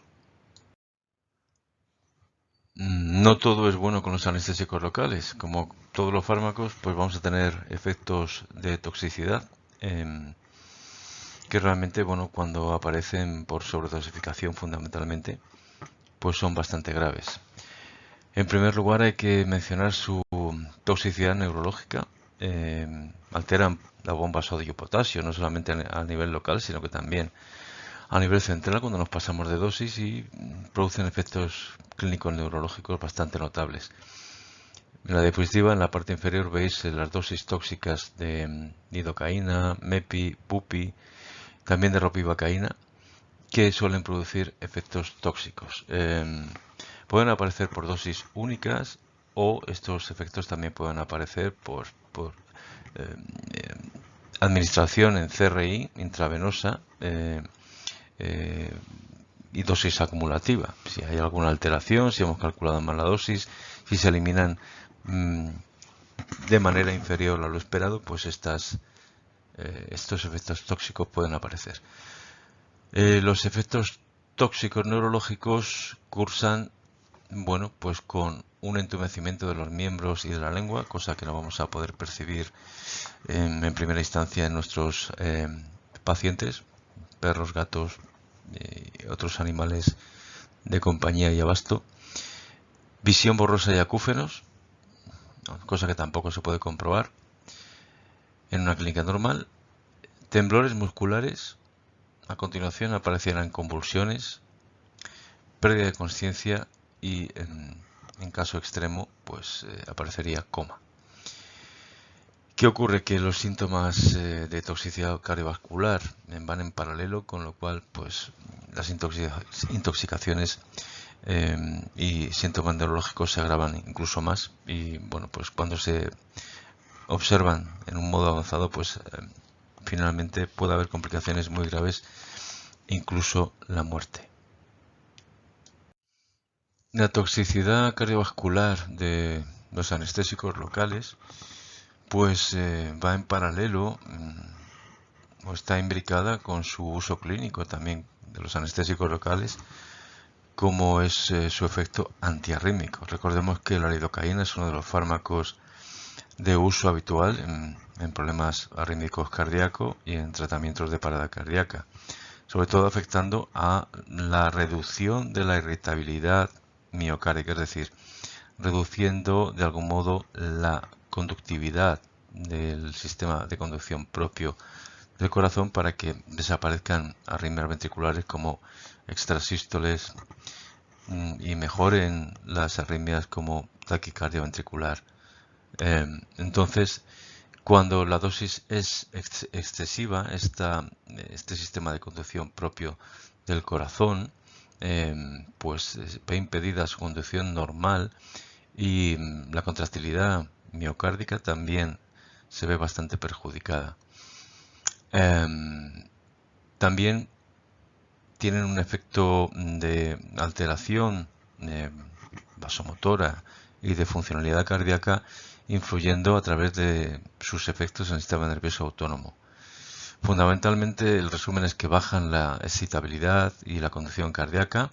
No todo es bueno con los anestésicos locales. Como todos los fármacos, pues vamos a tener efectos de toxicidad que realmente, bueno, cuando aparecen por sobredosificación fundamentalmente, pues son bastante graves. En primer lugar, hay que mencionar su toxicidad neurológica. Alteran la bomba sodio-potasio, no solamente a nivel local, sino que también a nivel central cuando nos pasamos de dosis y producen efectos clínicos neurológicos bastante notables. En la diapositiva, en la parte inferior, veis las dosis tóxicas de lidocaína, mepi, bupi, también de ropivacaína, que suelen producir efectos tóxicos. Pueden aparecer por dosis únicas o estos efectos también pueden aparecer por administración en CRI intravenosa y dosis acumulativa. Si hay alguna alteración, si hemos calculado mal la dosis, si se eliminan de manera inferior a lo esperado, pues estos efectos tóxicos pueden aparecer. Los efectos tóxicos neurológicos cursan, bueno, pues con un entumecimiento de los miembros y de la lengua, cosa que no vamos a poder percibir en primera instancia en nuestros pacientes, perros, gatos y otros animales de compañía y abasto. Visión borrosa y acúfenos, cosa que tampoco se puede comprobar en una clínica normal. Temblores musculares, a continuación aparecerán convulsiones, pérdida de conciencia y en caso extremo pues aparecería coma. ¿Qué ocurre? Que los síntomas de toxicidad cardiovascular van en paralelo, con lo cual pues las intoxicaciones y síntomas neurológicos se agravan incluso más y bueno, pues cuando se observan en un modo avanzado pues finalmente puede haber complicaciones muy graves, incluso la muerte. La toxicidad cardiovascular de los anestésicos locales pues va en paralelo o está imbricada con su uso clínico también de los anestésicos locales, como es su efecto antiarrítmico. Recordemos que la lidocaína es uno de los fármacos de uso habitual en problemas arrítmicos cardíacos y en tratamientos de parada cardíaca, sobre todo afectando a la reducción de la irritabilidad miocárdica, es decir, reduciendo de algún modo la conductividad del sistema de conducción propio del corazón para que desaparezcan arritmias ventriculares como extrasístoles y mejoren las arritmias como taquicardia ventricular. Entonces, cuando la dosis es excesiva, este sistema de conducción propio del corazón, pues ve impedida su conducción normal y la contractilidad miocárdica también se ve bastante perjudicada. También tienen un efecto de alteración vasomotora y de funcionalidad cardíaca, influyendo a través de sus efectos en el sistema nervioso autónomo. Fundamentalmente el resumen es que bajan la excitabilidad y la conducción cardíaca,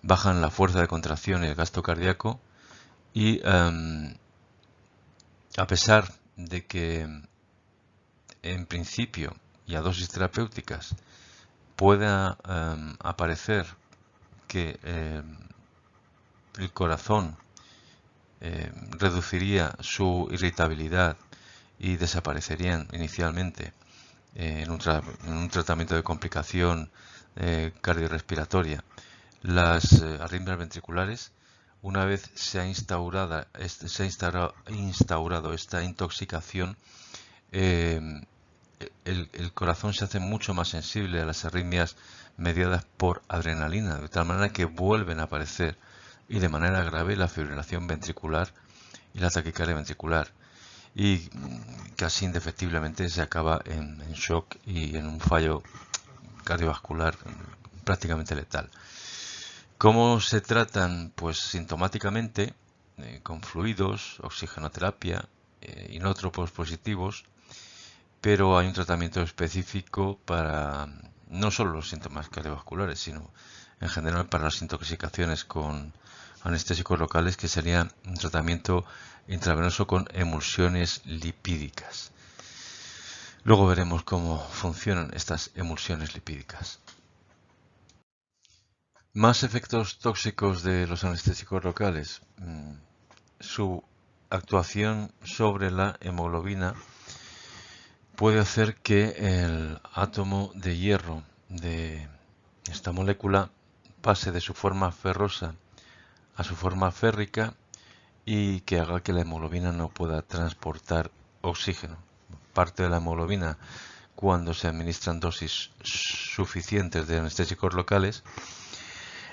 bajan la fuerza de contracción y el gasto cardíaco y a pesar de que en principio y a dosis terapéuticas pueda aparecer que el corazón reduciría su irritabilidad y desaparecerían inicialmente en un tratamiento de complicación cardiorrespiratoria las arritmias ventriculares. Una vez se ha instaurado esta intoxicación, el corazón se hace mucho más sensible a las arritmias mediadas por adrenalina, de tal manera que vuelven a aparecer, y de manera grave, la fibrilación ventricular y la taquicardia ventricular, y casi indefectiblemente se acaba en shock y en un fallo cardiovascular prácticamente letal. ¿Cómo se tratan? Pues sintomáticamente, con fluidos, oxigenoterapia, inótropos positivos, pero hay un tratamiento específico para no solo los síntomas cardiovasculares, sino en general para las intoxicaciones con anestésicos locales, que sería un tratamiento intravenoso con emulsiones lipídicas. Luego veremos cómo funcionan estas emulsiones lipídicas. Más efectos tóxicos de los anestésicos locales. Su actuación sobre la hemoglobina puede hacer que el átomo de hierro de esta molécula pase de su forma ferrosa a su forma férrica y que haga que la hemoglobina no pueda transportar oxígeno. Parte de la hemoglobina, cuando se administran dosis suficientes de anestésicos locales,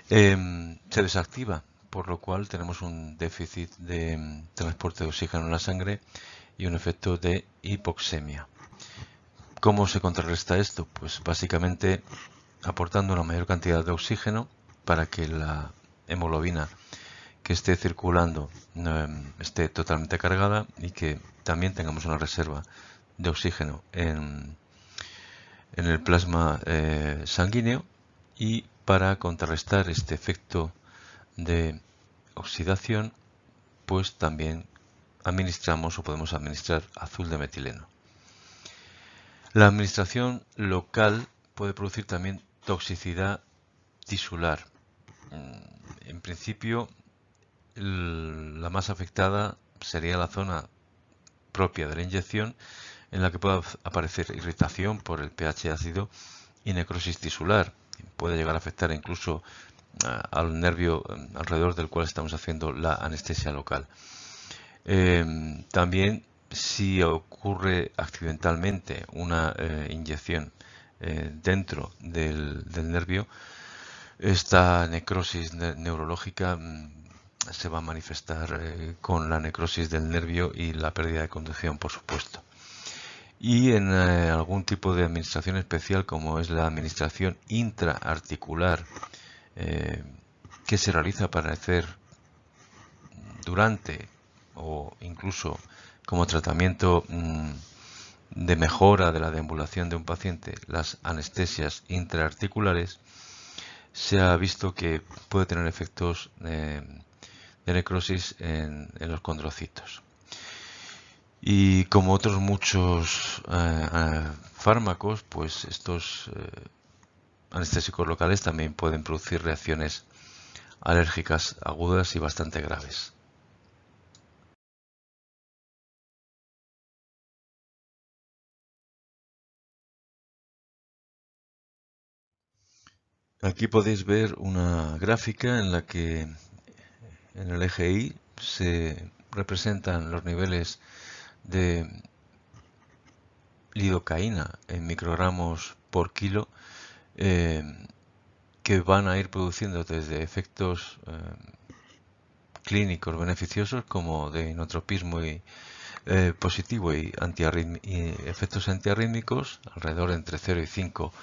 se desactiva, por lo cual tenemos un déficit de transporte de oxígeno en la sangre y un efecto de hipoxemia. ¿Cómo se contrarresta esto? Pues básicamente aportando una mayor cantidad de oxígeno para que la hemoglobina que esté circulando esté totalmente cargada y que también tengamos una reserva de oxígeno en el plasma sanguíneo. Y para contrarrestar este efecto de oxidación, pues también administramos o podemos administrar azul de metileno. La administración local puede producir también toxicidad tisular. En principio, la más afectada sería la zona propia de la inyección, en la que puede aparecer irritación por el pH ácido y necrosis tisular. Puede llegar a afectar incluso al nervio alrededor del cual estamos haciendo la anestesia local. También, si ocurre accidentalmente una inyección dentro del nervio, esta necrosis neurológica se va a manifestar con la necrosis del nervio y la pérdida de conducción, por supuesto. Y en algún tipo de administración especial, como es la administración intraarticular, que se realiza para hacer durante o incluso como tratamiento de mejora de la deambulación de un paciente, las anestesias intraarticulares, se ha visto que puede tener efectos de necrosis en los condrocitos. Y como otros muchos fármacos, pues estos anestésicos locales también pueden producir reacciones alérgicas agudas y bastante graves. Aquí podéis ver una gráfica en la que en el eje Y se representan los niveles de lidocaína en microgramos por kilo, que van a ir produciendo desde efectos clínicos beneficiosos como de inotropismo y positivo y efectos antiarrítmicos alrededor entre 0 y 5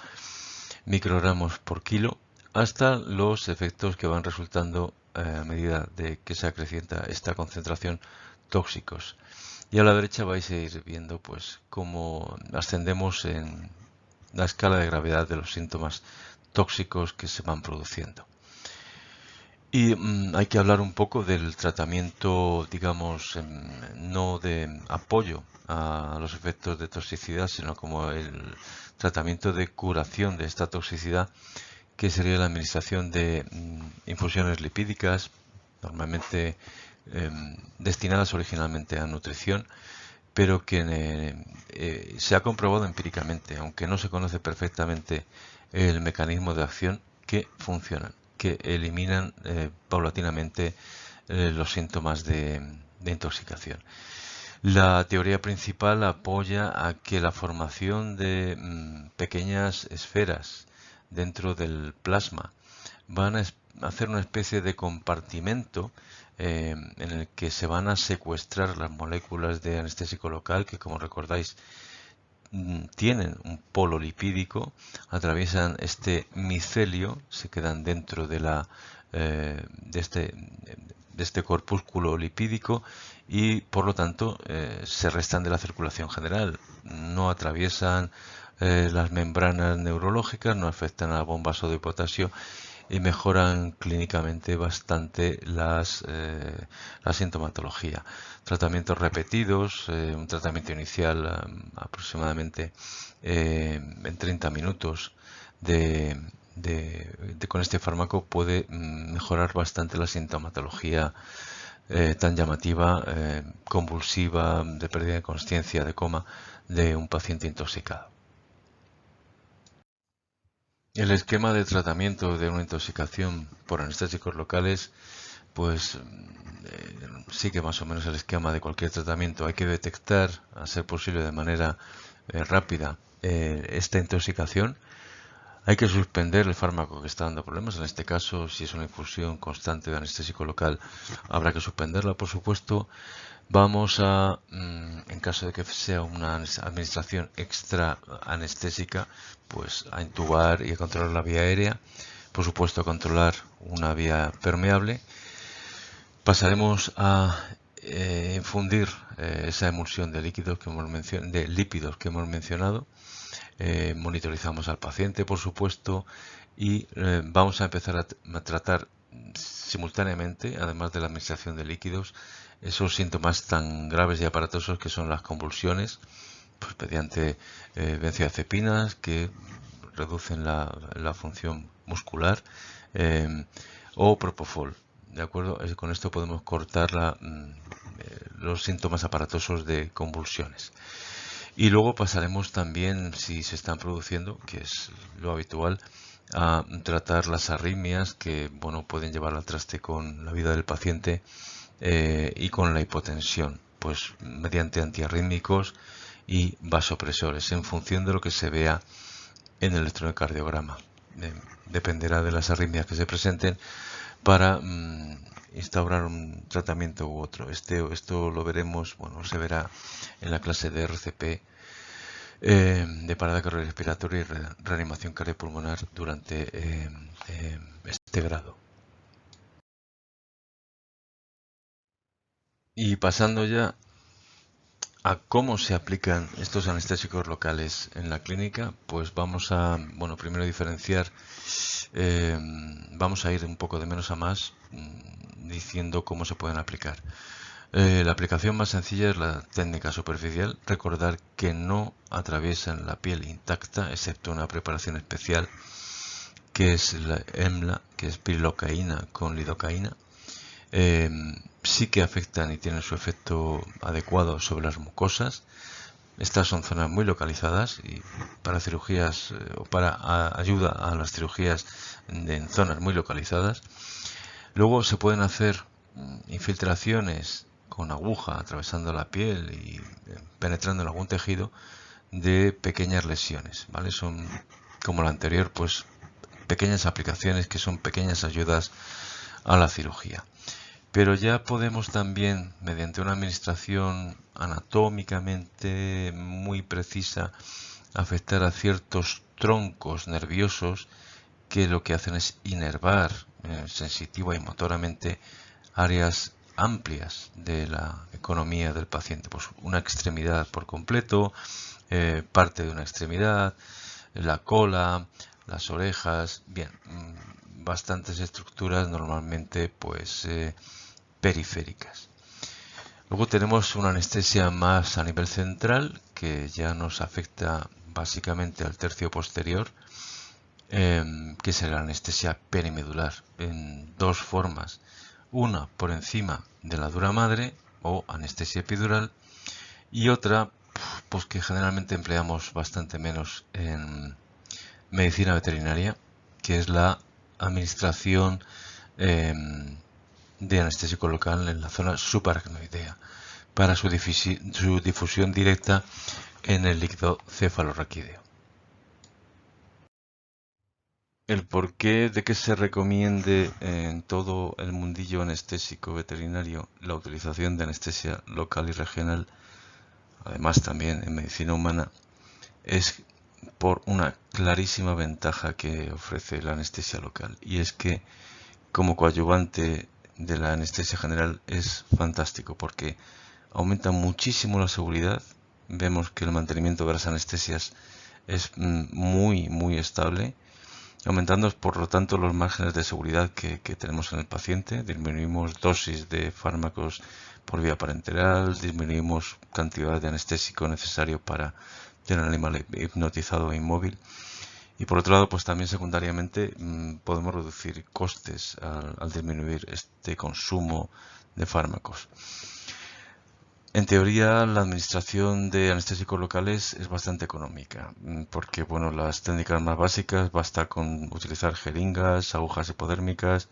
microgramos por kilo, hasta los efectos que van resultando a medida de que se acrecienta esta concentración tóxicos. Y a la derecha vais a ir viendo pues cómo ascendemos en la escala de gravedad de los síntomas tóxicos que se van produciendo. Y hay que hablar un poco del tratamiento, digamos, no de apoyo a los efectos de toxicidad, sino como el tratamiento de curación de esta toxicidad, que sería la administración de infusiones lipídicas, normalmente destinadas originalmente a nutrición, pero que se ha comprobado empíricamente, aunque no se conoce perfectamente el mecanismo de acción, que funcionan, que eliminan paulatinamente los síntomas de intoxicación. La teoría principal apoya a que la formación de pequeñas esferas dentro del plasma van a hacer una especie de compartimento en el que se van a secuestrar las moléculas de anestésico local que, como recordáis, tienen un polo lipídico, atraviesan este micelio, se quedan dentro de este corpúsculo lipídico y por lo tanto se restan de la circulación general, no atraviesan las membranas neurológicas, no afectan al buen vaso de potasio y mejoran clínicamente bastante la sintomatología. Tratamientos repetidos, un tratamiento inicial aproximadamente en 30 minutos con este fármaco puede mejorar bastante la sintomatología tan llamativa, convulsiva, de pérdida de consciencia, de coma, de un paciente intoxicado. El esquema de tratamiento de una intoxicación por anestésicos locales, pues sigue más o menos el esquema de cualquier tratamiento. Hay que detectar, a ser posible de manera rápida, esta intoxicación. Hay que suspender el fármaco que está dando problemas. En este caso, si es una infusión constante de anestésico local, habrá que suspenderla, por supuesto. Vamos a, en caso de que sea una administración extra anestésica, pues a intubar y a controlar la vía aérea. Por supuesto, a controlar una vía permeable. Pasaremos a infundir esa emulsión de líquidos de lípidos que hemos mencionado. Monitorizamos al paciente, por supuesto, y vamos a empezar a tratar simultáneamente, además de la administración de líquidos, esos síntomas tan graves y aparatosos que son las convulsiones, pues mediante benzodiazepinas que reducen la función muscular, o propofol. ¿De acuerdo? Con esto podemos cortar los síntomas aparatosos de convulsiones. Y luego pasaremos también, si se están produciendo, que es lo habitual, a tratar las arritmias que pueden llevar al traste con la vida del paciente y con la hipotensión, pues mediante antiarrítmicos y vasopresores, en función de lo que se vea en el electrocardiograma. Dependerá de las arritmias que se presenten para instaurar un tratamiento u otro. Esto lo veremos, se verá en la clase de RCP, de parada cardiorrespiratoria y reanimación cardiopulmonar durante este grado. Y pasando ya a cómo se aplican estos anestésicos locales en la clínica, pues vamos a, primero diferenciar, vamos a ir un poco de menos a más diciendo cómo se pueden aplicar. La aplicación más sencilla es la técnica superficial. Recordar que no atraviesan la piel intacta, excepto una preparación especial que es la EMLA, que es pilocaína con lidocaína. Sí que afectan y tienen su efecto adecuado sobre las mucosas. Estas son zonas muy localizadas y para cirugías o para ayuda a las cirugías en zonas muy localizadas. Luego se pueden hacer infiltraciones con aguja atravesando la piel y penetrando en algún tejido de pequeñas lesiones, ¿vale? Son como la anterior, pues pequeñas aplicaciones que son pequeñas ayudas a la cirugía. Pero ya podemos también, mediante una administración anatómicamente muy precisa, afectar a ciertos troncos nerviosos que lo que hacen es inervar sensitiva y motoramente áreas amplias de la economía del paciente, pues una extremidad por completo, parte de una extremidad, la cola, las orejas, bien, bastantes estructuras normalmente pues periféricas. Luego tenemos una anestesia más a nivel central que ya nos afecta básicamente al tercio posterior, que es la anestesia perimedular, en dos formas. Una por encima de la dura madre o anestesia epidural, y otra pues que generalmente empleamos bastante menos en medicina veterinaria, que es la administración de anestésico local en la zona subaracnoidea para su difusión directa en el líquido cefalorraquídeo. El porqué de que se recomiende en todo el mundillo anestésico veterinario la utilización de anestesia local y regional, además también en medicina humana, es por una clarísima ventaja que ofrece la anestesia local, y es que como coadyuvante de la anestesia general es fantástico porque aumenta muchísimo la seguridad. Vemos que el mantenimiento de las anestesias es muy estable, aumentando por lo tanto los márgenes de seguridad que tenemos en el paciente. Disminuimos dosis de fármacos por vía parenteral, disminuimos cantidad de anestésico necesario para tener al animal hipnotizado e inmóvil, y por otro lado pues también secundariamente podemos reducir costes al disminuir este consumo de fármacos. En teoría, la administración de anestésicos locales es bastante económica, porque bueno, las técnicas más básicas basta con utilizar jeringas, agujas hipodérmicas,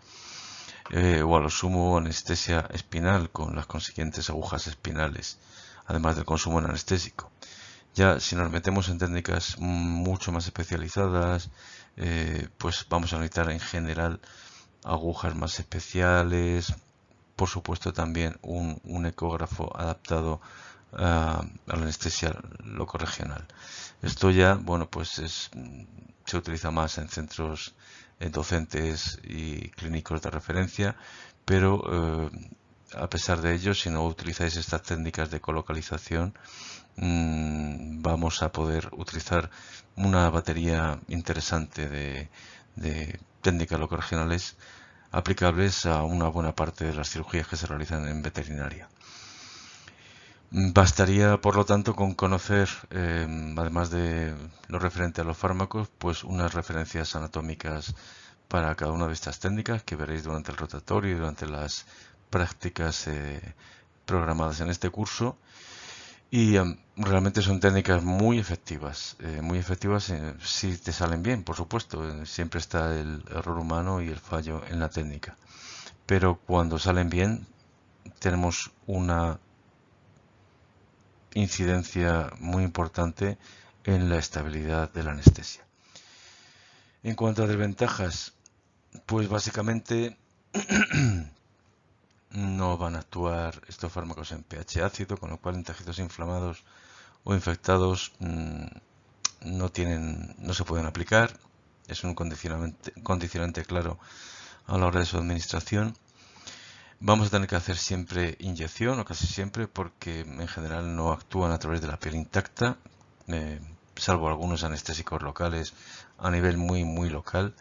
o a lo sumo anestesia espinal con las consiguientes agujas espinales, además del consumo en anestésico. Ya si nos metemos en técnicas mucho más especializadas, pues vamos a necesitar en general agujas más especiales, por supuesto también un ecógrafo adaptado a la anestesia locorregional. Esto ya, bueno, pues se utiliza más en centros docentes y clínicos de referencia, pero a pesar de ello, si no utilizáis estas técnicas de colocalización, vamos a poder utilizar una batería interesante de técnicas locorregionales aplicables a una buena parte de las cirugías que se realizan en veterinaria. Bastaría, por lo tanto, con conocer, además de lo referente a los fármacos, pues unas referencias anatómicas para cada una de estas técnicas que veréis durante el rotatorio y durante las prácticas programadas en este curso. Y realmente son técnicas muy efectivas si te salen bien, por supuesto. Siempre está el error humano y el fallo en la técnica. Pero cuando salen bien, tenemos una incidencia muy importante en la estabilidad de la anestesia. En cuanto a desventajas, pues básicamente no van a actuar estos fármacos en pH ácido, con lo cual en tejidos inflamados o infectados no se pueden aplicar. Es un condicionante claro a la hora de su administración. Vamos a tener que hacer siempre inyección, o casi siempre, porque en general no actúan a través de la piel intacta, salvo algunos anestésicos locales a nivel muy local.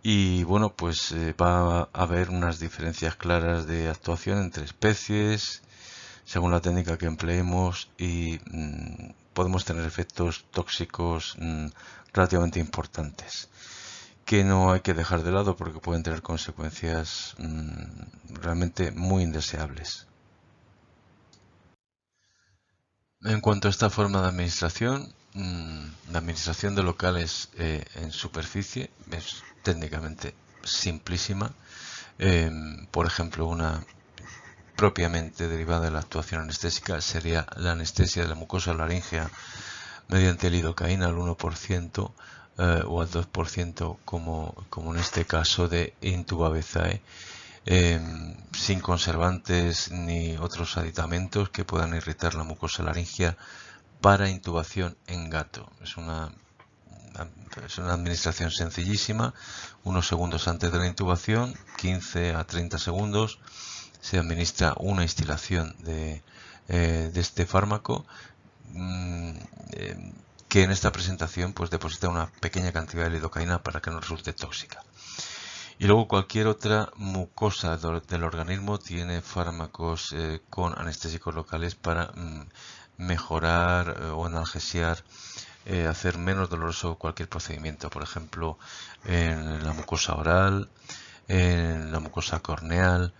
Y bueno, pues va a haber unas diferencias claras de actuación entre especies, según la técnica que empleemos, y podemos tener efectos tóxicos relativamente importantes, que no hay que dejar de lado porque pueden tener consecuencias realmente muy indeseables. En cuanto a esta forma de administración, la administración de locales en superficie es técnicamente simplísima. Por ejemplo, una propiamente derivada de la actuación anestésica sería la anestesia de la mucosa laríngea mediante lidocaína al 1% o al 2%, como en este caso de Intubabezae, sin conservantes ni otros aditamentos que puedan irritar la mucosa laríngea, para intubación en gato. Es una administración sencillísima, unos segundos antes de la intubación, 15 a 30 segundos, se administra una instilación de este fármaco, que en esta presentación pues deposita una pequeña cantidad de lidocaína para que no resulte tóxica. Y luego cualquier otra mucosa del organismo tiene fármacos con anestésicos locales para mejorar o analgesiar, hacer menos doloroso cualquier procedimiento. Por ejemplo, en la mucosa oral, en la mucosa corneal,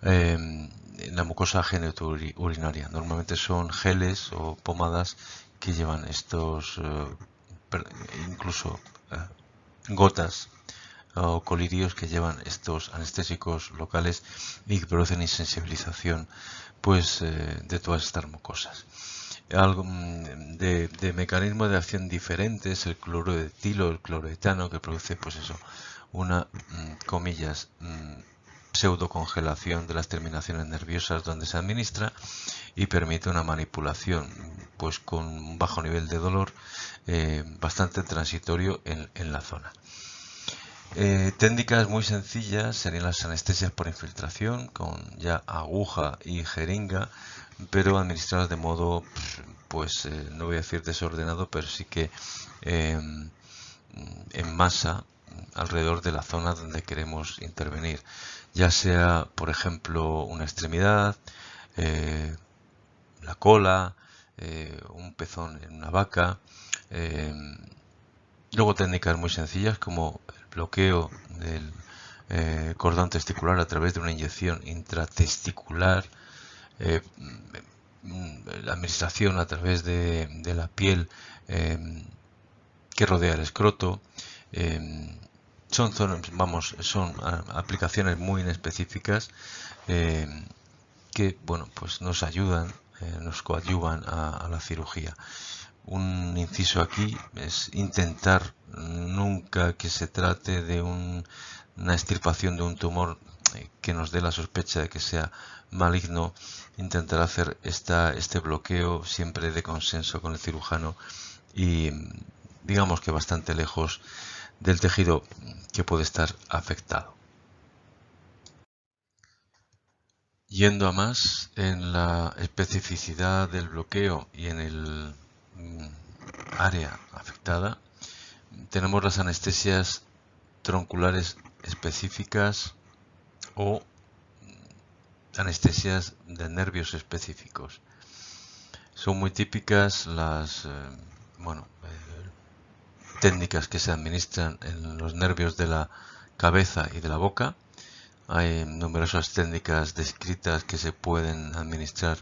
en la mucosa genitourinaria. Normalmente son geles o pomadas que llevan estos, incluso gotas o colirios que llevan estos anestésicos locales y que producen insensibilización pues de todas estas mucosas. Algo de mecanismo de acción diferente es el cloruro de etilo, el cloroetano, que produce pues eso, una comillas pseudocongelación de las terminaciones nerviosas donde se administra y permite una manipulación pues con un bajo nivel de dolor, bastante transitorio en la zona. Técnicas muy sencillas serían las anestesias por infiltración con ya aguja y jeringa, pero administradas de modo pues no voy a decir desordenado, pero sí que en masa alrededor de la zona donde queremos intervenir, ya sea por ejemplo una extremidad, la cola, un pezón en una vaca. Luego técnicas muy sencillas como el bloqueo del cordón testicular a través de una inyección intratesticular, la administración a través de la piel que rodea el escroto. Son aplicaciones muy inespecíficas que bueno, pues nos ayudan, nos coadyuvan a la cirugía. Un inciso aquí es intentar nunca que se trate de una extirpación de un tumor que nos dé la sospecha de que sea maligno, intentar hacer este bloqueo siempre de consenso con el cirujano y digamos que bastante lejos del tejido que puede estar afectado. Yendo a más en la especificidad del bloqueo y en el área afectada, tenemos las anestesias tronculares específicas o anestesias de nervios específicos. Son muy típicas las técnicas que se administran en los nervios de la cabeza y de la boca. Hay numerosas técnicas descritas que se pueden administrar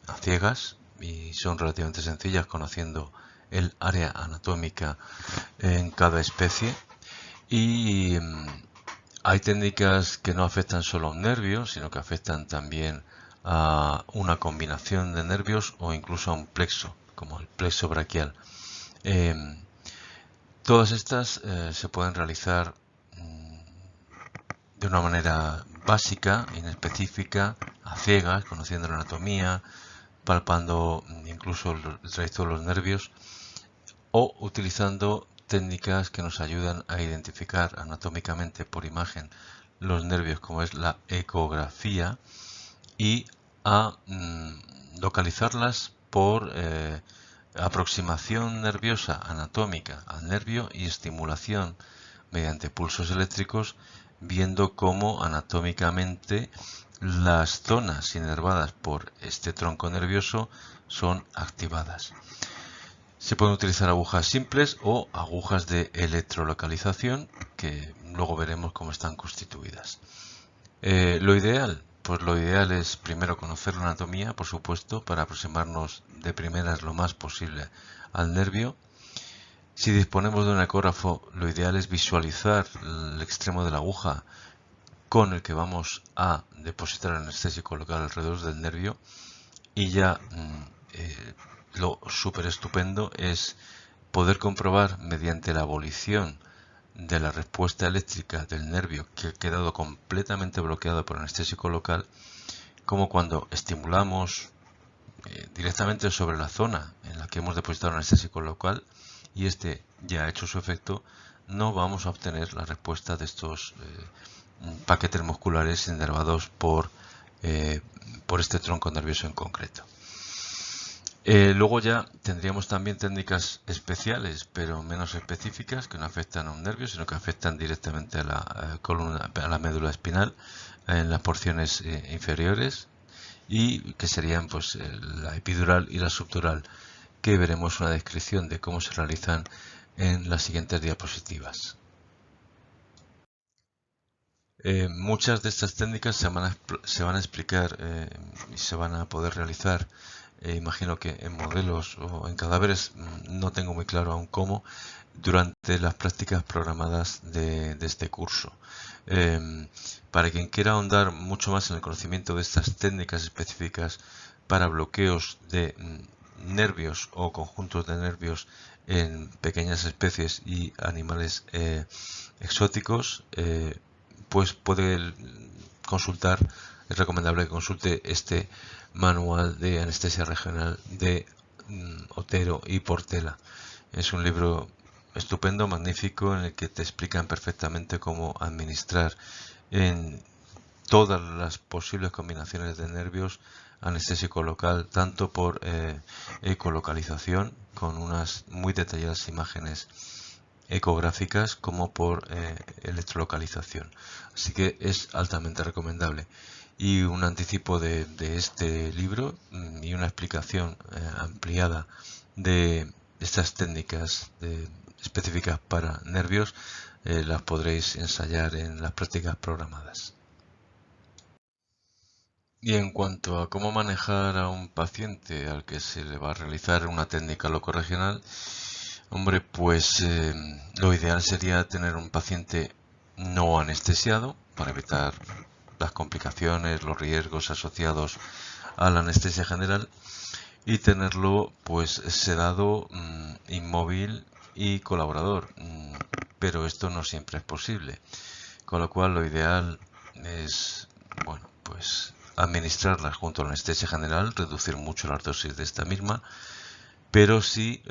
a ciegas y son relativamente sencillas conociendo el área anatómica en cada especie. Y hay técnicas que no afectan solo a un nervio, sino que afectan también a una combinación de nervios o incluso a un plexo, como el plexo braquial. Todas estas se pueden realizar de una manera básica, inespecífica, a ciegas, conociendo la anatomía, palpando incluso el trayecto de los nervios, o utilizando técnicas que nos ayudan a identificar anatómicamente por imagen los nervios, como es la ecografía, y a localizarlas por aproximación nerviosa anatómica al nervio y estimulación mediante pulsos eléctricos, viendo cómo anatómicamente las zonas inervadas por este tronco nervioso son activadas. Se pueden utilizar agujas simples o agujas de electrolocalización, que luego veremos cómo están constituidas. Lo ideal es primero conocer la anatomía, por supuesto, para aproximarnos de primeras lo más posible al nervio. Si disponemos de un ecógrafo, lo ideal es visualizar el extremo de la aguja con el que vamos a depositar el anestésico local alrededor del nervio, y ya lo súper estupendo es poder comprobar mediante la abolición de la respuesta eléctrica del nervio que ha quedado completamente bloqueado por anestésico local, como cuando estimulamos directamente sobre la zona en la que hemos depositado el anestésico local y este ya ha hecho su efecto, no vamos a obtener la respuesta de estos paquetes musculares inervados por este tronco nervioso en concreto. Luego ya tendríamos también técnicas especiales, pero menos específicas, que no afectan a un nervio, sino que afectan directamente a la columna, a la médula espinal, en las porciones inferiores, y que serían pues la epidural y la subdural, que veremos una descripción de cómo se realizan en las siguientes diapositivas. Muchas de estas técnicas se van a explicar y se van a poder realizar, imagino que en modelos o en cadáveres, no tengo muy claro aún cómo, durante las prácticas programadas de este curso. Para quien quiera ahondar mucho más en el conocimiento de estas técnicas específicas para bloqueos de nervios o conjuntos de nervios en pequeñas especies y animales exóticos, pues puede consultar, es recomendable que consulte este manual de anestesia regional de Otero y Portela. Es un libro estupendo, magnífico, en el que te explican perfectamente cómo administrar en todas las posibles combinaciones de nervios anestésico local, tanto por ecolocalización, con unas muy detalladas imágenes ecográficas, como por electrolocalización. Así que es altamente recomendable. Y un anticipo de este libro y una explicación ampliada de estas técnicas específicas para nervios las podréis ensayar en las prácticas programadas. Y en cuanto a cómo manejar a un paciente al que se le va a realizar una técnica locorregional, hombre, pues lo ideal sería tener un paciente no anestesiado para evitar las complicaciones, los riesgos asociados a la anestesia general, y tenerlo pues sedado, inmóvil y colaborador, pero esto no siempre es posible, con lo cual lo ideal es, bueno, pues administrarlas junto a la anestesia general, reducir mucho las dosis de esta misma. Pero si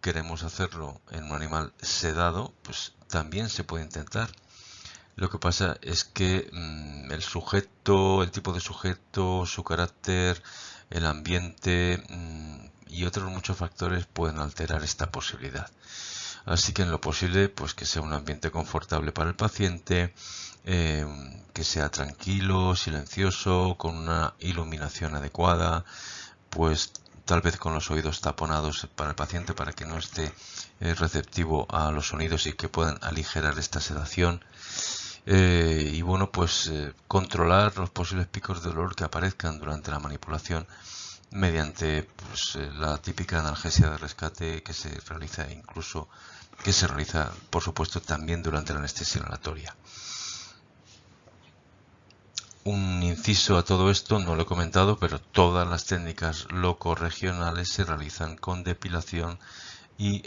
queremos hacerlo en un animal sedado, pues también se puede intentar. Lo que pasa es que el sujeto, el tipo de sujeto, su carácter, el ambiente y otros muchos factores pueden alterar esta posibilidad. Así que en lo posible, pues que sea un ambiente confortable para el paciente, que sea tranquilo, silencioso, con una iluminación adecuada, pues tal vez con los oídos taponados para el paciente, para que no esté receptivo a los sonidos y que puedan aligerar esta sedación. Y bueno, pues controlar los posibles picos de dolor que aparezcan durante la manipulación mediante pues, la típica analgesia de rescate que se realiza por supuesto también durante la anestesia inhalatoria. Un inciso a todo esto, no lo he comentado, pero todas las técnicas locorregionales se realizan con depilación y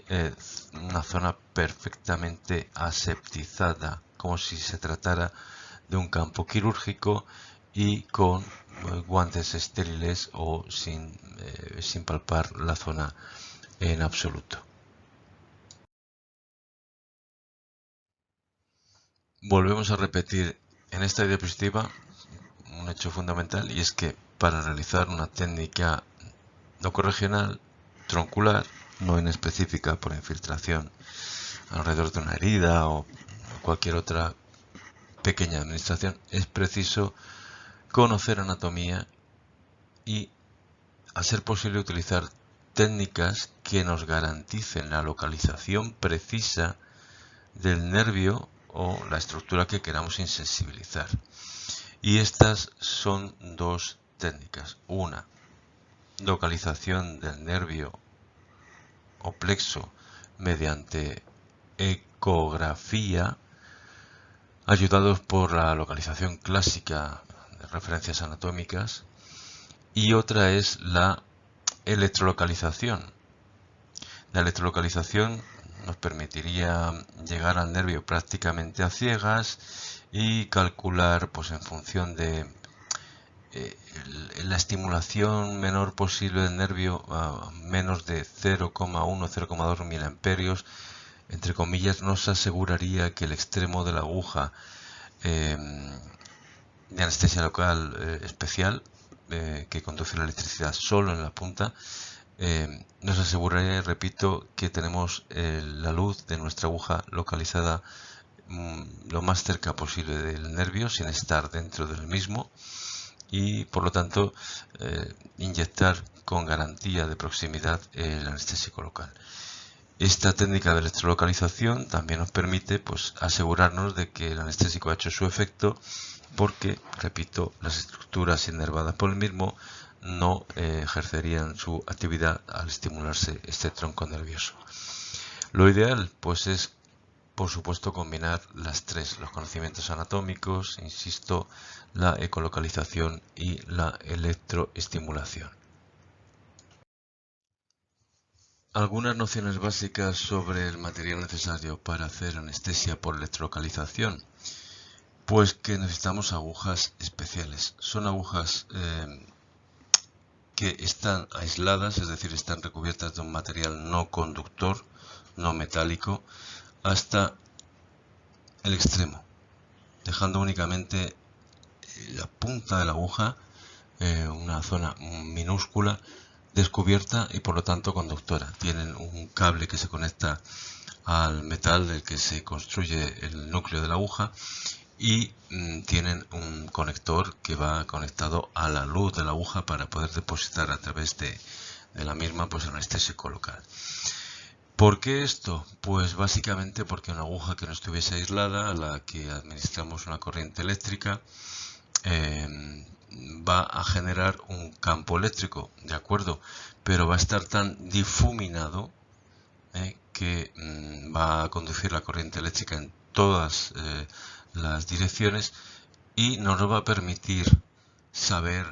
una zona perfectamente aseptizada, como si se tratara de un campo quirúrgico, y con guantes estériles o sin palpar la zona en absoluto. Volvemos a repetir en esta diapositiva un hecho fundamental, y es que para realizar una técnica locorregional troncular, no inespecífica por infiltración alrededor de una herida o cualquier otra pequeña administración, es preciso conocer anatomía y, a ser posible, utilizar técnicas que nos garanticen la localización precisa del nervio o la estructura que queramos insensibilizar. Y estas son dos técnicas. Una, localización del nervio o plexo mediante ecografía, ayudados por la localización clásica de referencias anatómicas. Y otra es la electrolocalización. La electrolocalización nos permitiría llegar al nervio prácticamente a ciegas y calcular, pues en función de la estimulación menor posible del nervio, a menos de 0,1-0,2 miliamperios, entre comillas, nos aseguraría que el extremo de la aguja de anestesia local especial que conduce la electricidad solo en la punta, nos aseguraría, repito, que tenemos la luz de nuestra aguja localizada lo más cerca posible del nervio sin estar dentro del mismo, y por lo tanto inyectar con garantía de proximidad el anestésico local. Esta técnica de electrolocalización también nos permite pues asegurarnos de que el anestésico ha hecho su efecto, porque, repito, las estructuras inervadas por el mismo no ejercerían su actividad al estimularse este tronco nervioso. Lo ideal pues es, por supuesto, combinar las tres: los conocimientos anatómicos, insisto, la ecolocalización y la electroestimulación. Algunas nociones básicas sobre el material necesario para hacer anestesia por electrolocalización. Pues que necesitamos agujas especiales. Son agujas que están aisladas, es decir, están recubiertas de un material no conductor, no metálico, hasta el extremo, dejando únicamente la punta de la aguja, una zona minúscula, descubierta y por lo tanto conductora. Tienen un cable que se conecta al metal del que se construye el núcleo de la aguja, y tienen un conector que va conectado a la luz de la aguja para poder depositar a través de la misma pues el anestésico local. ¿Por qué esto? Pues básicamente porque una aguja que no estuviese aislada, a la que administramos una corriente eléctrica, va a generar un campo eléctrico, ¿de acuerdo? Pero va a estar tan difuminado que va a conducir la corriente eléctrica en todas las direcciones, y no nos va a permitir saber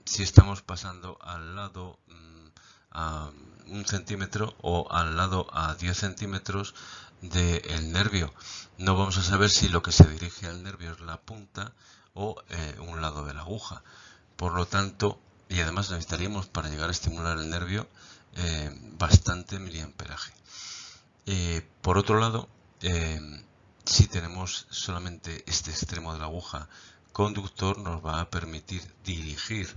si estamos pasando al lado a 1 centímetro o al lado a 10 centímetros del nervio. No vamos a saber si lo que se dirige al nervio es la punta o un lado de la aguja. Por lo tanto, y además necesitaríamos, para llegar a estimular el nervio, bastante miliamperaje. Por otro lado, si tenemos solamente este extremo de la aguja conductor, nos va a permitir dirigir,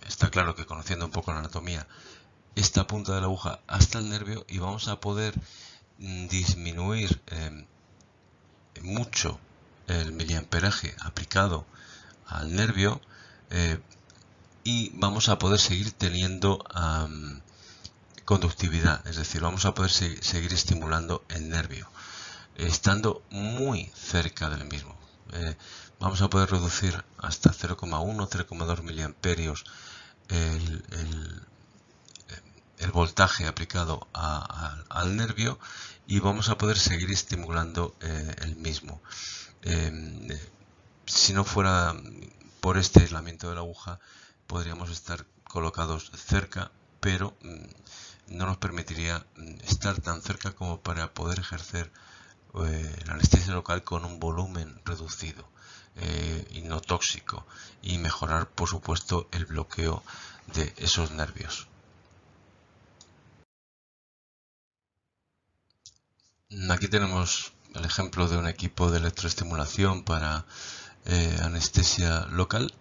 está claro que conociendo un poco la anatomía, esta punta de la aguja hasta el nervio, y vamos a poder disminuir mucho el miliamperaje aplicado al nervio, y vamos a poder seguir teniendo conductividad, es decir, vamos a poder seguir estimulando el nervio estando muy cerca del mismo. Vamos a poder reducir hasta 0,1 0,2 miliamperios el voltaje aplicado al nervio, y vamos a poder seguir estimulando el mismo. Si no fuera por este aislamiento de la aguja, podríamos estar colocados cerca, pero no nos permitiría estar tan cerca como para poder ejercer la anestesia local con un volumen reducido y no tóxico, y mejorar, por supuesto, el bloqueo de esos nervios. Aquí tenemos el ejemplo de un equipo de electroestimulación para anestesia local.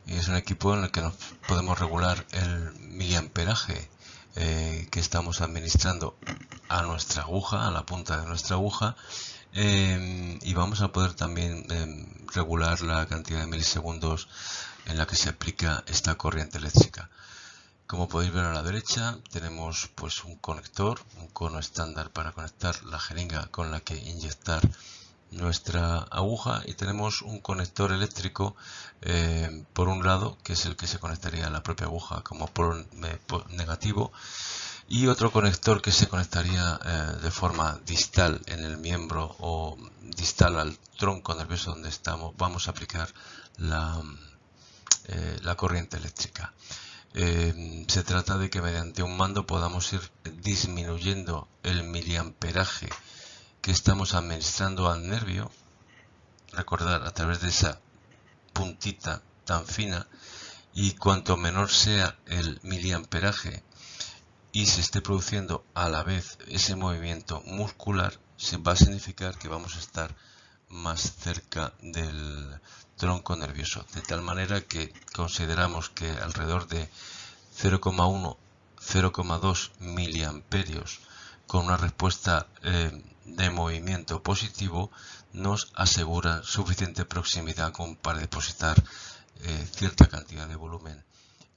Es un equipo en el que nos podemos regular el miliamperaje que estamos administrando a nuestra aguja, a la punta de nuestra aguja, y vamos a poder también regular la cantidad de milisegundos en la que se aplica esta corriente eléctrica. Como podéis ver a la derecha, tenemos pues un conector, un cono estándar para conectar la jeringa con la que inyectar nuestra aguja, y tenemos un conector eléctrico por un lado, que es el que se conectaría a la propia aguja como polo negativo, y otro conector que se conectaría de forma distal en el miembro o distal al tronco nervioso donde vamos a aplicar la corriente eléctrica. Se trata de que mediante un mando podamos ir disminuyendo el miliamperaje que estamos administrando al nervio, recordar, a través de esa puntita tan fina, y cuanto menor sea el miliamperaje y se esté produciendo a la vez ese movimiento muscular, se va a significar que vamos a estar más cerca del tronco nervioso, de tal manera que consideramos que alrededor de 0,1 0,2 miliamperios con una respuesta de movimiento positivo nos asegura suficiente proximidad como para depositar cierta cantidad de volumen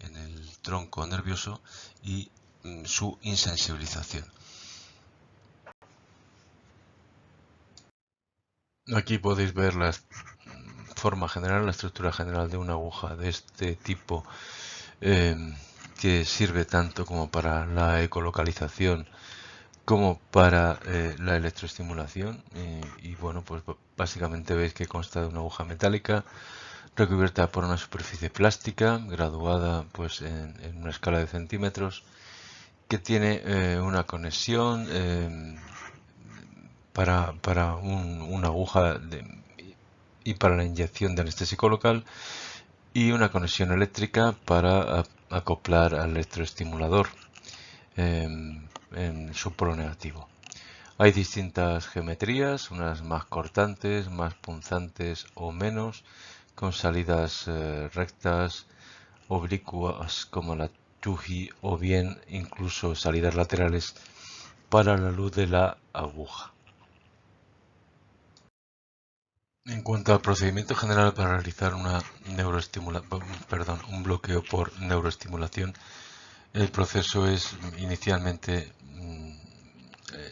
en el tronco nervioso y su insensibilización. Aquí podéis ver la forma general, la estructura general de una aguja de este tipo que sirve tanto como para la ecolocalización como para la electroestimulación y bueno, pues básicamente veis que consta de una aguja metálica recubierta por una superficie plástica graduada pues en una escala de centímetros, que tiene una conexión para una aguja y para la inyección de anestésico local, y una conexión eléctrica para acoplar al electroestimulador en su polo negativo. Hay distintas geometrías, unas más cortantes, más punzantes o menos, con salidas rectas, oblicuas como la Tuji, o bien incluso salidas laterales para la luz de la aguja. En cuanto al procedimiento general para realizar un bloqueo por neuroestimulación, el proceso es inicialmente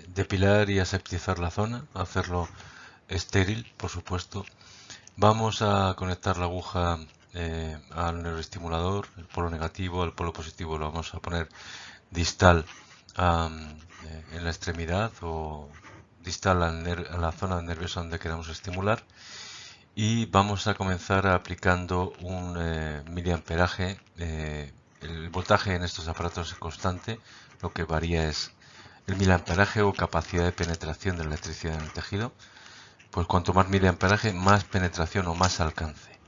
depilar y aseptizar la zona, hacerlo estéril, por supuesto. Vamos a conectar la aguja al neuroestimulador, el polo negativo, el polo positivo lo vamos a poner distal en la extremidad o distal a la zona nerviosa donde queramos estimular, y vamos a comenzar aplicando un miliamperaje. El voltaje en estos aparatos es constante, lo que varía es el miliamperaje o capacidad de penetración de la electricidad en el tejido. Pues cuanto más miliamperaje, más penetración o más alcance.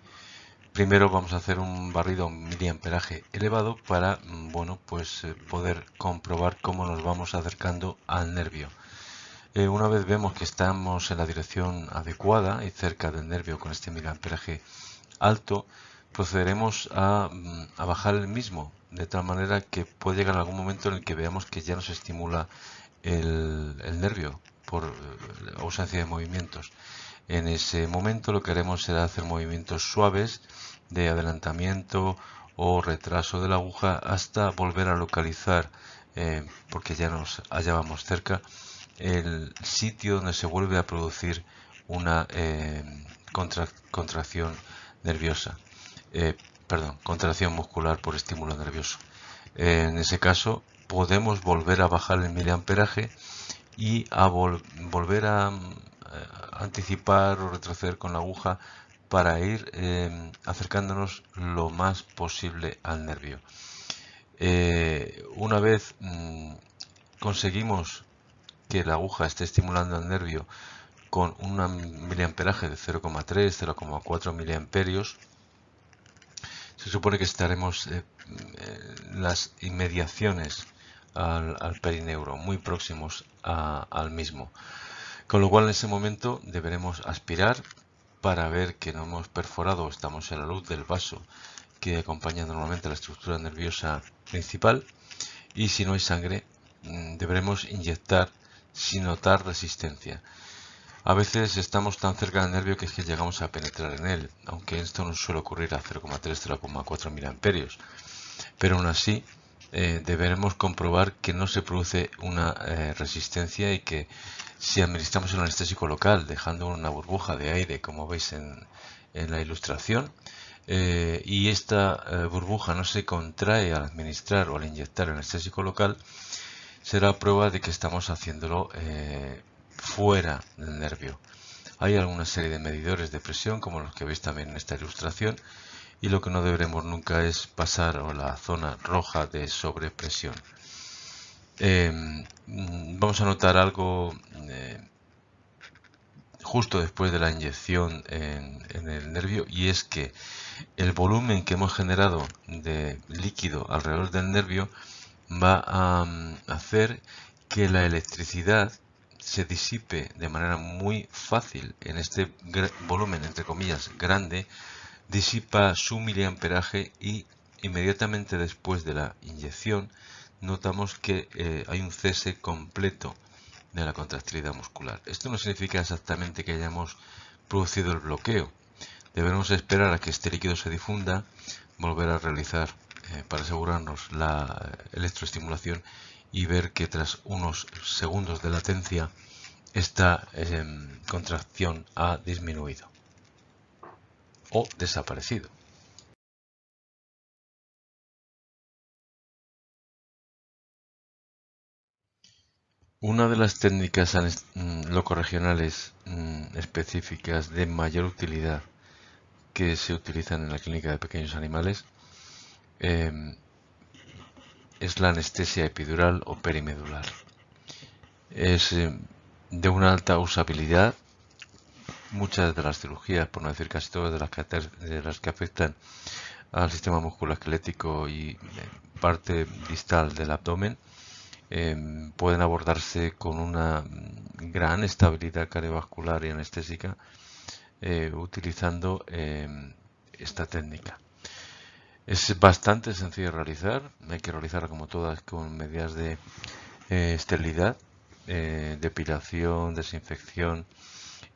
Primero vamos a hacer un barrido a un miliamperaje elevado para poder comprobar cómo nos vamos acercando al nervio. Una vez vemos que estamos en la dirección adecuada y cerca del nervio con este miliamperaje alto, procederemos a bajar el mismo, de tal manera que puede llegar algún momento en el que veamos que ya nos estimula el nervio por ausencia de movimientos. En ese momento lo que haremos será hacer movimientos suaves de adelantamiento o retraso de la aguja hasta volver a localizar, porque ya nos hallábamos cerca, el sitio donde se vuelve a producir una contracción nerviosa, contracción muscular por estímulo nervioso. En ese caso podemos volver a bajar el miliamperaje y a volver a anticipar o retroceder con la aguja para ir acercándonos lo más posible al nervio. Una vez conseguimos que la aguja esté estimulando al nervio con un miliamperaje de 0,3, 0,4 miliamperios, se supone que estaremos en las inmediaciones al perineuro, muy próximos al mismo. Con lo cual en ese momento deberemos aspirar para ver que no hemos perforado o estamos en la luz del vaso que acompaña normalmente la estructura nerviosa principal, y si no hay sangre deberemos inyectar sin notar resistencia. A veces estamos tan cerca del nervio que es que llegamos a penetrar en él, aunque esto no suele ocurrir a 0,3-0,4 miliamperios, pero aún así deberemos comprobar que no se produce una resistencia, y que si administramos el anestésico local dejando una burbuja de aire, como veis en la ilustración, y esta burbuja no se contrae al administrar o al inyectar el anestésico local, será prueba de que estamos haciéndolo fuera del nervio. Hay alguna serie de medidores de presión, como los que veis también en esta ilustración, y lo que no deberemos nunca es pasar a la zona roja de sobrepresión. Vamos a notar algo justo después de la inyección en el nervio, y es que el volumen que hemos generado de líquido alrededor del nervio va a hacer que la electricidad se disipe de manera muy fácil en este volumen, entre comillas, grande, disipa su miliamperaje y inmediatamente después de la inyección notamos que hay un cese completo de la contractilidad muscular. Esto no significa exactamente que hayamos producido el bloqueo. Debemos esperar a que este líquido se difunda, volver a realizar para asegurarnos la electroestimulación y ver que tras unos segundos de latencia esta contracción ha disminuido o desaparecido. Una de las técnicas locorregionales específicas de mayor utilidad que se utilizan en la clínica de pequeños animales es la anestesia epidural o perimedular. Es de una alta usabilidad. Muchas de las cirugías, por no decir casi todas de las que afectan al sistema musculoesquelético y parte distal del abdomen, pueden abordarse con una gran estabilidad cardiovascular y anestésica utilizando esta técnica. Es bastante sencillo de realizar, hay que realizarla como todas con medidas de esterilidad, depilación, desinfección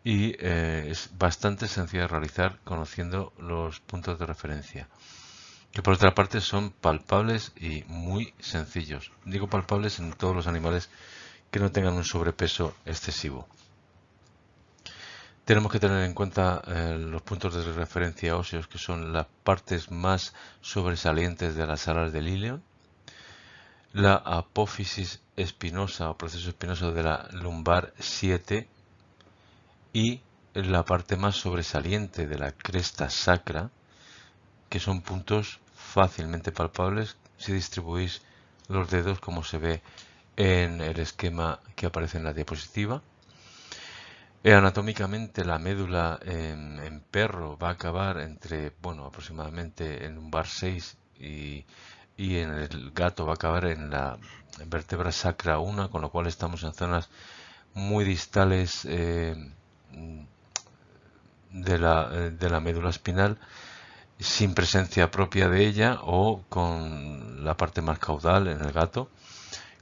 y es bastante sencilla de realizar conociendo los puntos de referencia, que por otra parte son palpables y muy sencillos. Digo palpables en todos los animales que no tengan un sobrepeso excesivo. Tenemos que tener en cuenta los puntos de referencia óseos, que son las partes más sobresalientes de las alas del ileo, la apófisis espinosa o proceso espinoso de la lumbar 7 y la parte más sobresaliente de la cresta sacra, que son puntos fácilmente palpables si distribuís los dedos como se ve en el esquema que aparece en la diapositiva. Anatómicamente la médula en perro va a acabar entre, aproximadamente en lumbar 6 y en el gato va a acabar en la vértebra sacra 1, con lo cual estamos en zonas muy distales de la médula espinal, sin presencia propia de ella o con la parte más caudal en el gato,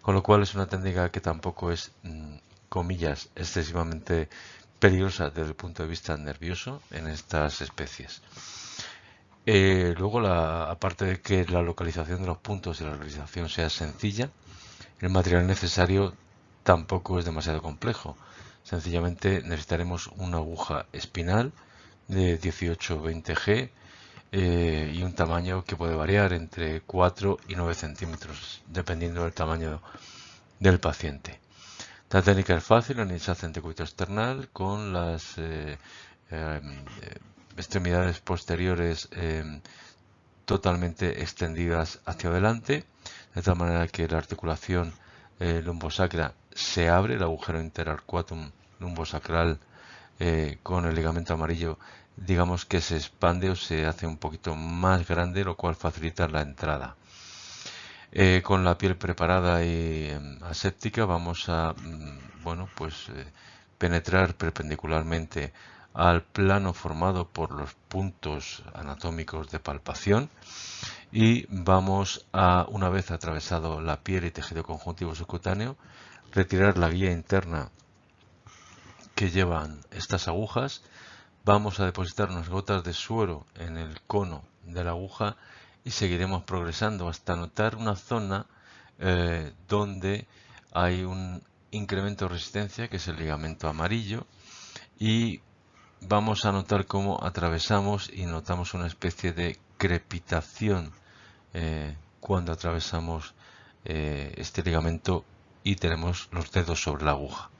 con lo cual es una técnica que tampoco es, comillas, excesivamente peligrosa desde el punto de vista nervioso en estas especies. Luego, aparte de que la localización de los puntos y la realización sea sencilla, el material necesario tampoco es demasiado complejo. Sencillamente necesitaremos una aguja espinal de 18-20 G y un tamaño que puede variar entre 4 y 9 centímetros, dependiendo del tamaño del paciente. La técnica es fácil, se hace en decúbito external con las extremidades posteriores totalmente extendidas hacia adelante, de tal manera que la articulación lumbosacra se abre, el agujero interarcuatum lumbosacral con el ligamento amarillo, digamos que se expande o se hace un poquito más grande, lo cual facilita la entrada. Con la piel preparada y aséptica vamos a penetrar perpendicularmente al plano formado por los puntos anatómicos de palpación y vamos a, una vez atravesado la piel y tejido conjuntivo subcutáneo, retirar la guía interna que llevan estas agujas. Vamos a depositar unas gotas de suero en el cono de la aguja y seguiremos progresando hasta notar una zona donde hay un incremento de resistencia, que es el ligamento amarillo, y vamos a notar cómo atravesamos y notamos una especie de crepitación cuando atravesamos este ligamento y tenemos los dedos sobre la aguja.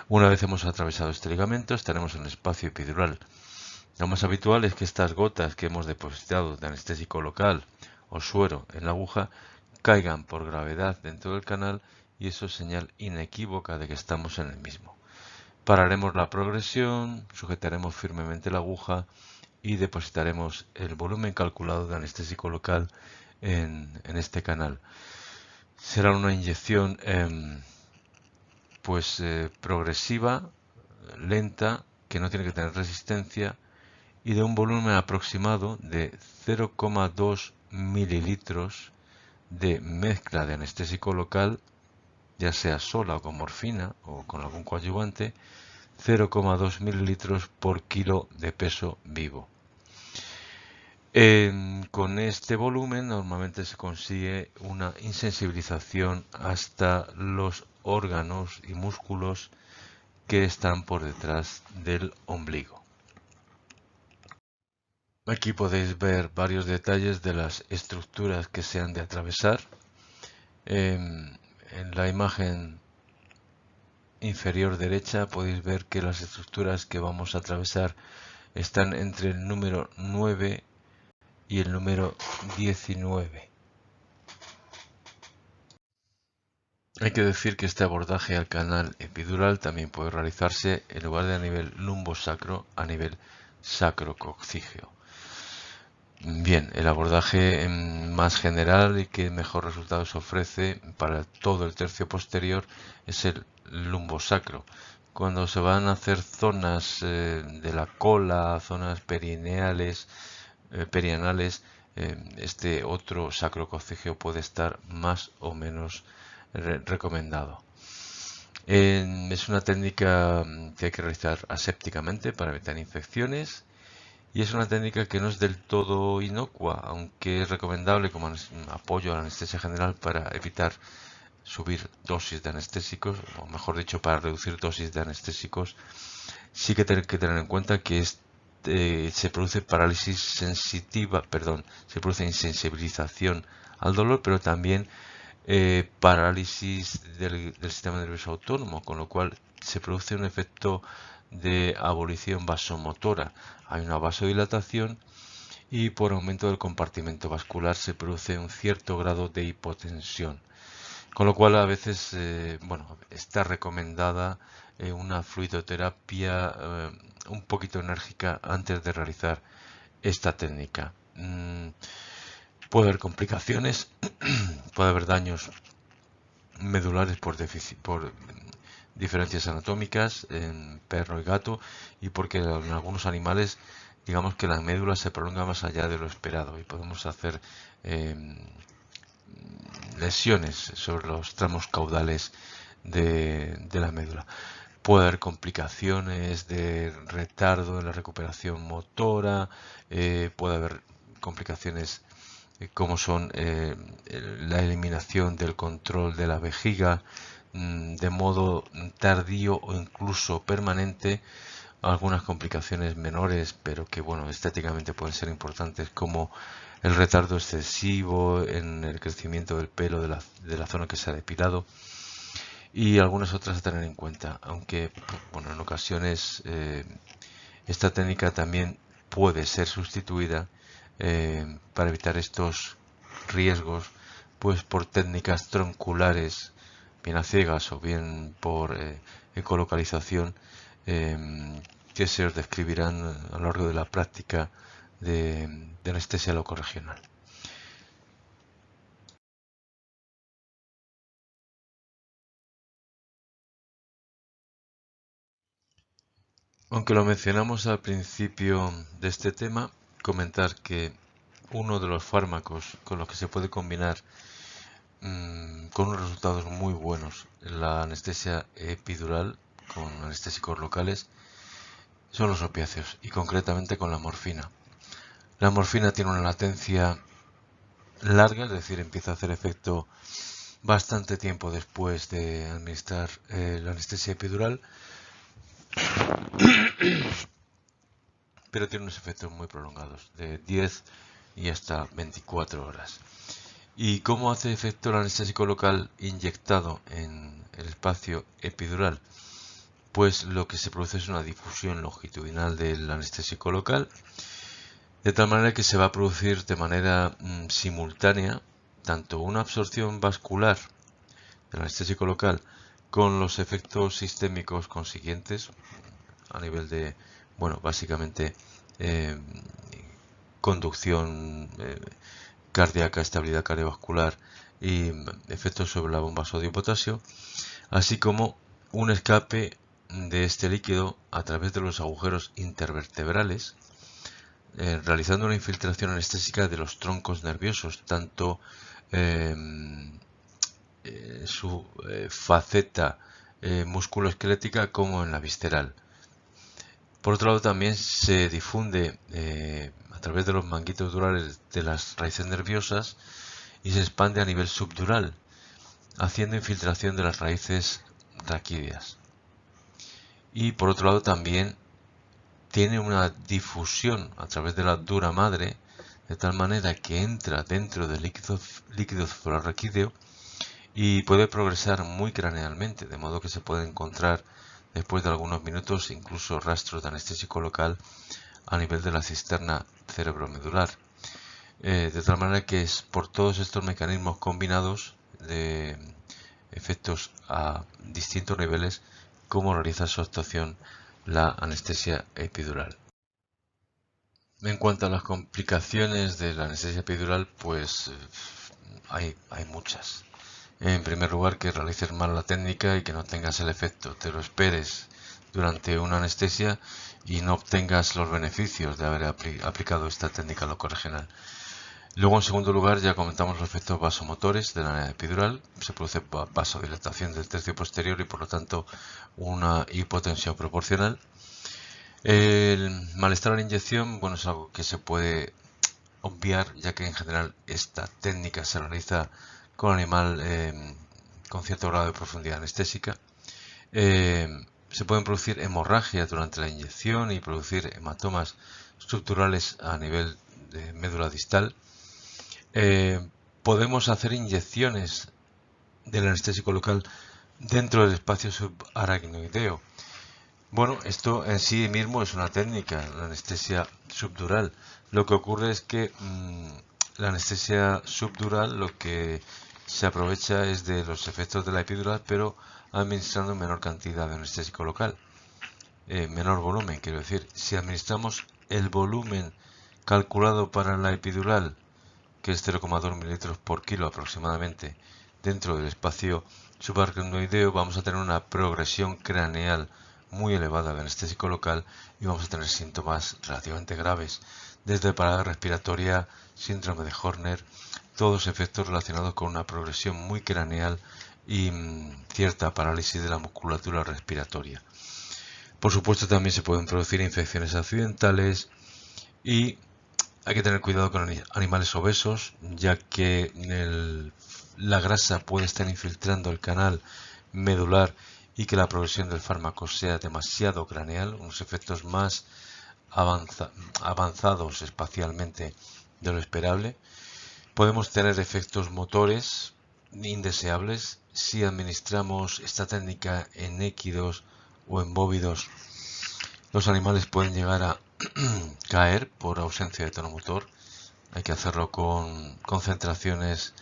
Una vez hemos atravesado este ligamento, estaremos en el espacio epidural. Lo más habitual es que estas gotas que hemos depositado de anestésico local o suero en la aguja caigan por gravedad dentro del canal, y eso es señal inequívoca de que estamos en el mismo. Pararemos la progresión, sujetaremos firmemente la aguja y depositaremos el volumen calculado de anestésico local en este canal. Será una inyección pues progresiva, lenta, que no tiene que tener resistencia y de un volumen aproximado de 0,2 mililitros de mezcla de anestésico local, ya sea sola o con morfina o con algún coadyuvante, 0,2 mililitros por kilo de peso vivo. Con este volumen normalmente se consigue una insensibilización hasta los órganos y músculos que están por detrás del ombligo. Aquí podéis ver varios detalles de las estructuras que se han de atravesar. En la imagen inferior derecha podéis ver que las estructuras que vamos a atravesar están entre el número 9 y el número 19. Hay que decir que este abordaje al canal epidural también puede realizarse en lugar de a nivel lumbosacro, a nivel sacrococcígeo. Bien, el abordaje más general y que mejor resultados ofrece para todo el tercio posterior es el lumbosacro. Cuando se van a hacer zonas de la cola, zonas perineales, este otro sacrococcígeo puede estar más o menos recomendado. Es una técnica que hay que realizar asépticamente para evitar infecciones y es una técnica que no es del todo inocua, aunque es recomendable como apoyo a la anestesia general para evitar subir dosis de anestésicos, o mejor dicho, para reducir dosis de anestésicos. Sí que hay que tener en cuenta que se produce parálisis sensitiva, se produce insensibilización al dolor, pero también parálisis del sistema nervioso autónomo, con lo cual se produce un efecto de abolición vasomotora. Hay una vasodilatación y por aumento del compartimento vascular se produce un cierto grado de hipotensión. Con lo cual a veces está recomendada una fluidoterapia un poquito enérgica antes de realizar esta técnica. Puede haber complicaciones, puede haber daños medulares por diferencias anatómicas en perro y gato y porque en algunos animales digamos que la médula se prolonga más allá de lo esperado y podemos hacer lesiones sobre los tramos caudales de la médula. Puede haber complicaciones de retardo en la recuperación motora, puede haber complicaciones como son la eliminación del control de la vejiga de modo tardío o incluso permanente, algunas complicaciones menores pero que estéticamente pueden ser importantes, como el retardo excesivo en el crecimiento del pelo de la zona que se ha depilado y algunas otras a tener en cuenta, aunque en ocasiones esta técnica también puede ser sustituida para evitar estos riesgos pues por técnicas tronculares, bien a ciegas o bien por ecolocalización, que se os describirán a lo largo de la práctica de anestesia locorregional. Aunque lo mencionamos al principio de este tema, comentar que uno de los fármacos con los que se puede combinar con unos resultados muy buenos la anestesia epidural con anestésicos locales son los opiáceos y concretamente con la morfina. La morfina tiene una latencia larga, es decir, empieza a hacer efecto bastante tiempo después de administrar la anestesia epidural, pero tiene unos efectos muy prolongados, de 10 y hasta 24 horas. ¿Y cómo hace efecto el anestésico local inyectado en el espacio epidural? Pues lo que se produce es una difusión longitudinal del anestésico local, de tal manera que se va a producir de manera simultánea tanto una absorción vascular del anestésico local con los efectos sistémicos consiguientes a nivel de, básicamente conducción cardíaca, estabilidad cardiovascular y efectos sobre la bomba sodio-potasio, así como un escape de este líquido a través de los agujeros intervertebrales, realizando una infiltración anestésica de los troncos nerviosos, tanto su faceta musculoesquelética como en la visceral. Por otro lado, también se difunde a través de los manguitos durales de las raíces nerviosas y se expande a nivel subdural, haciendo infiltración de las raíces raquídeas. Y por otro lado, también tiene una difusión a través de la dura madre, de tal manera que entra dentro del líquido cefalorraquídeo y puede progresar muy cranealmente, de modo que se puede encontrar después de algunos minutos incluso rastros de anestésico local a nivel de la cisterna cerebromedular. De tal manera que es por todos estos mecanismos combinados de efectos a distintos niveles como realiza su actuación la anestesia epidural. En cuanto a las complicaciones de la anestesia epidural, pues hay muchas. En primer lugar, que realices mal la técnica y que no tengas el efecto, te lo esperes durante una anestesia y no obtengas los beneficios de haber aplicado esta técnica locorregional. Luego, en segundo lugar, ya comentamos los efectos vasomotores de la epidural. Se produce vasodilatación del tercio posterior y, por lo tanto, una hipotensión proporcional. El malestar a la inyección, bueno, es algo que se puede obviar, ya que en general esta técnica se realiza con animal con cierto grado de profundidad anestésica. Se pueden producir hemorragias durante la inyección y producir hematomas estructurales a nivel de médula distal. Podemos hacer inyecciones del anestésico local dentro del espacio subaracnoideo. Bueno, esto en sí mismo es una técnica, la anestesia subdural. Lo que ocurre es que la anestesia subdural lo que se aprovecha es de los efectos de la epidural, pero administrando menor cantidad de anestésico local, menor volumen, quiero decir. Si administramos el volumen calculado para la epidural, que es 0,2 mililitros por kilo aproximadamente, dentro del espacio subaracnoideo, vamos a tener una progresión craneal muy elevada de anestésico local y vamos a tener síntomas relativamente graves, desde parada respiratoria, síndrome de Horner, todos efectos relacionados con una progresión muy craneal y cierta parálisis de la musculatura respiratoria. Por supuesto, también se pueden producir infecciones accidentales y hay que tener cuidado con animales obesos, ya que la grasa puede estar infiltrando el canal medular y que la progresión del fármaco sea demasiado craneal, unos efectos más avanzados espacialmente de lo esperable. Podemos tener efectos motores indeseables si administramos esta técnica en equidos o en bóvidos. Los animales pueden llegar a caer por ausencia de tono motor. Hay que hacerlo con concentraciones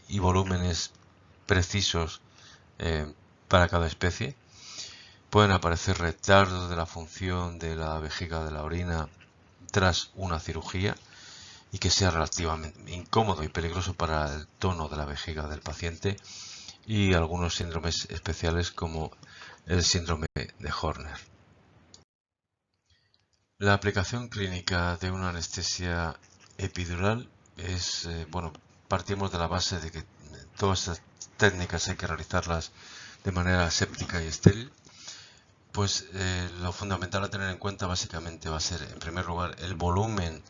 y volúmenes precisos para cada especie. Pueden aparecer retardos de la función de la vejiga de la orina tras una cirugía y que sea relativamente incómodo y peligroso para el tono de la vejiga del paciente, y algunos síndromes especiales como el síndrome de Horner. La aplicación clínica de una anestesia epidural es, partimos de la base de que todas estas técnicas hay que realizarlas de manera aséptica y estéril. Pues lo fundamental a tener en cuenta básicamente va a ser, en primer lugar, el volumen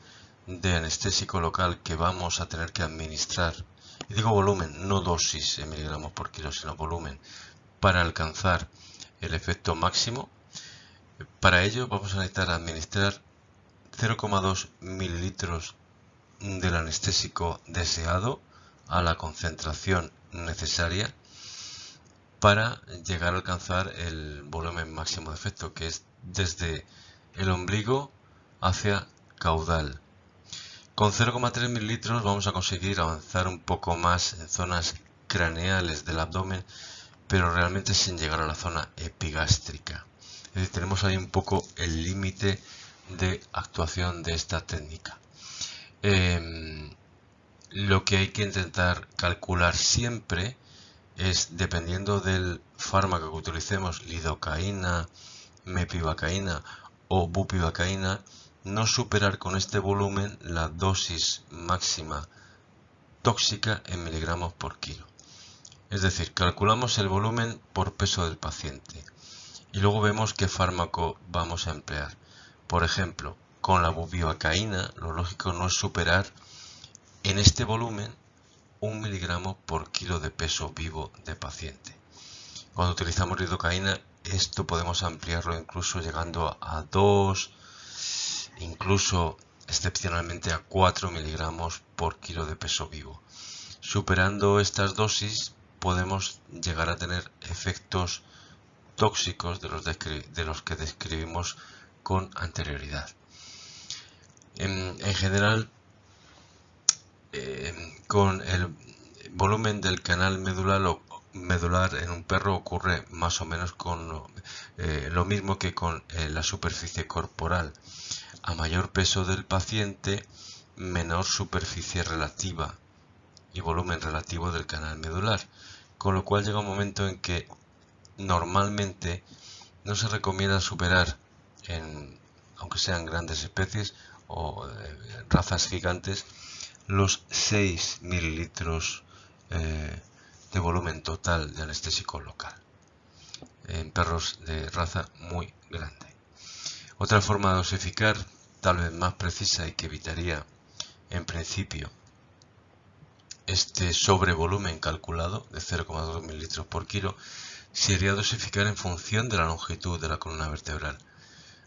de anestésico local que vamos a tener que administrar. Y digo volumen, no dosis en miligramos por kilo, sino volumen, para alcanzar el efecto máximo. Para ello vamos a necesitar administrar 0,2 mililitros del anestésico deseado a la concentración necesaria para llegar a alcanzar el volumen máximo de efecto, que es desde el ombligo hacia caudal. Con 0,3 mililitros vamos a conseguir avanzar un poco más en zonas craneales del abdomen, pero realmente sin llegar a la zona epigástrica. Es decir, tenemos ahí un poco el límite de actuación de esta técnica. Lo que hay que intentar calcular siempre es, dependiendo del fármaco que utilicemos, lidocaína, mepivacaína o bupivacaína, no superar con este volumen la dosis máxima tóxica en miligramos por kilo. Es decir, calculamos el volumen por peso del paciente y luego vemos qué fármaco vamos a emplear. Por ejemplo, con la bupivacaína lo lógico no es superar en este volumen 1 miligramo por kilo de peso vivo de paciente. Cuando utilizamos lidocaína, esto podemos ampliarlo incluso llegando a 2, incluso excepcionalmente a 4 miligramos por kilo de peso vivo. Superando estas dosis podemos llegar a tener efectos tóxicos de los que describimos con anterioridad. En general, con el volumen del canal medular en un perro ocurre más o menos con lo mismo que con la superficie corporal. A mayor peso del paciente, menor superficie relativa y volumen relativo del canal medular, con lo cual llega un momento en que normalmente no se recomienda superar, aunque sean grandes especies o razas gigantes, los 6 mililitros de volumen total de anestésico local en perros de raza muy grande. Otra forma de dosificar, tal vez más precisa y que evitaría en principio este sobrevolumen calculado de 0,2 mililitros por kilo, sería dosificar en función de la longitud de la columna vertebral,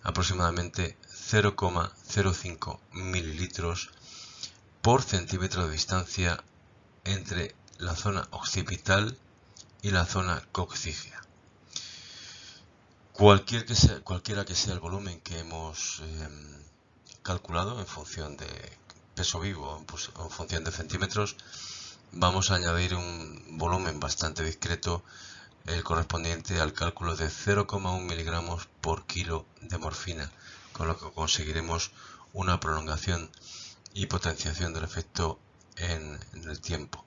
aproximadamente 0,05 mililitros por centímetro de distancia entre la zona occipital y la zona coccígea. Cualquiera que sea el volumen que hemos calculado en función de peso vivo, en función de centímetros, vamos a añadir un volumen bastante discreto, el correspondiente al cálculo de 0,1 miligramos por kilo de morfina, con lo que conseguiremos una prolongación y potenciación del efecto en el tiempo.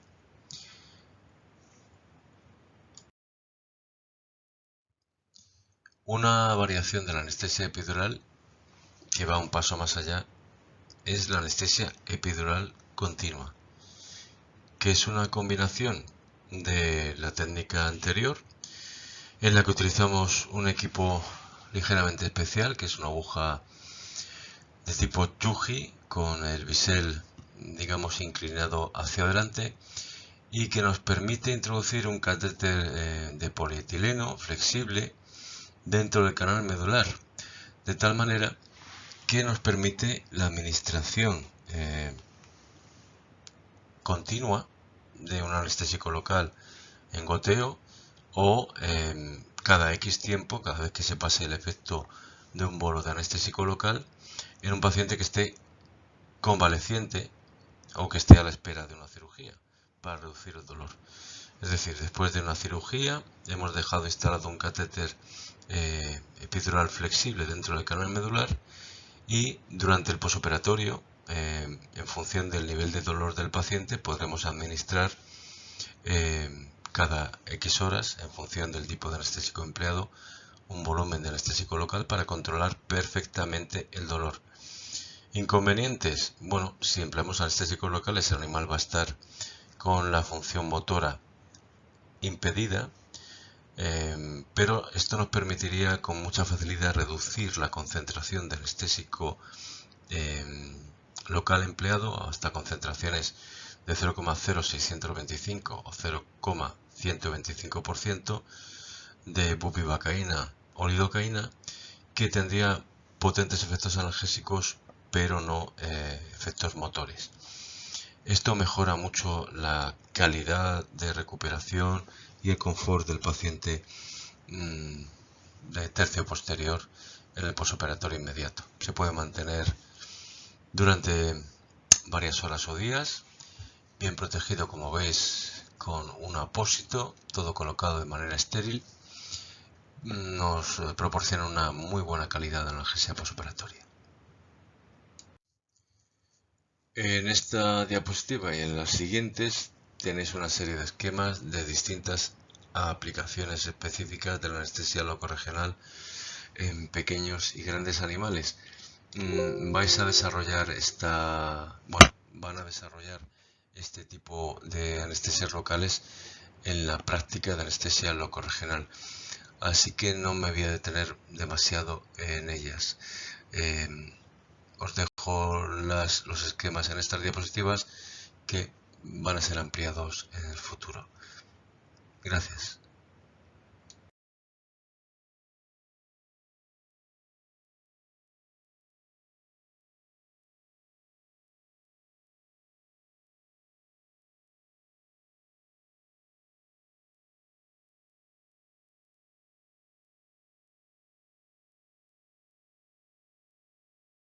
Una variación de la anestesia epidural que va un paso más allá es la anestesia epidural continua, que es una combinación de la técnica anterior, en la que utilizamos un equipo ligeramente especial, que es una aguja de tipo Yuji con el bisel, digamos, inclinado hacia adelante, y que nos permite introducir un catéter de polietileno flexible dentro del canal medular, de tal manera que nos permite la administración continua de un anestésico local en goteo o cada X tiempo, cada vez que se pase el efecto de un bolo de anestésico local en un paciente que esté convaleciente o que esté a la espera de una cirugía para reducir el dolor. Es decir, después de una cirugía hemos dejado instalado un catéter epidural flexible dentro del canal medular y durante el posoperatorio, en función del nivel de dolor del paciente, podremos administrar cada X horas, en función del tipo de anestésico empleado, un volumen de anestésico local para controlar perfectamente el dolor. Inconvenientes: bueno, si empleamos anestésicos locales, el animal va a estar con la función motora impedida, pero esto nos permitiría con mucha facilidad reducir la concentración de anestésico local empleado hasta concentraciones de 0,0625 o 0,125% de bupivacaína o lidocaína, que tendría potentes efectos analgésicos pero no efectos motores. Esto mejora mucho la calidad de recuperación y el confort del paciente de tercio posterior en el posoperatorio inmediato. Se puede mantener durante varias horas o días, bien protegido, como veis, con un apósito, todo colocado de manera estéril. Nos proporciona una muy buena calidad de analgesia posoperatoria. En esta diapositiva y en las siguientes tenéis una serie de esquemas de distintas aplicaciones específicas de la anestesia locorregional en pequeños y grandes animales. Vais a desarrollar van a desarrollar este tipo de anestesias locales en la práctica de anestesia locorregional, así que no me voy a detener demasiado en ellas. Os dejo los esquemas en estas diapositivas que van a ser ampliados en el futuro. Gracias.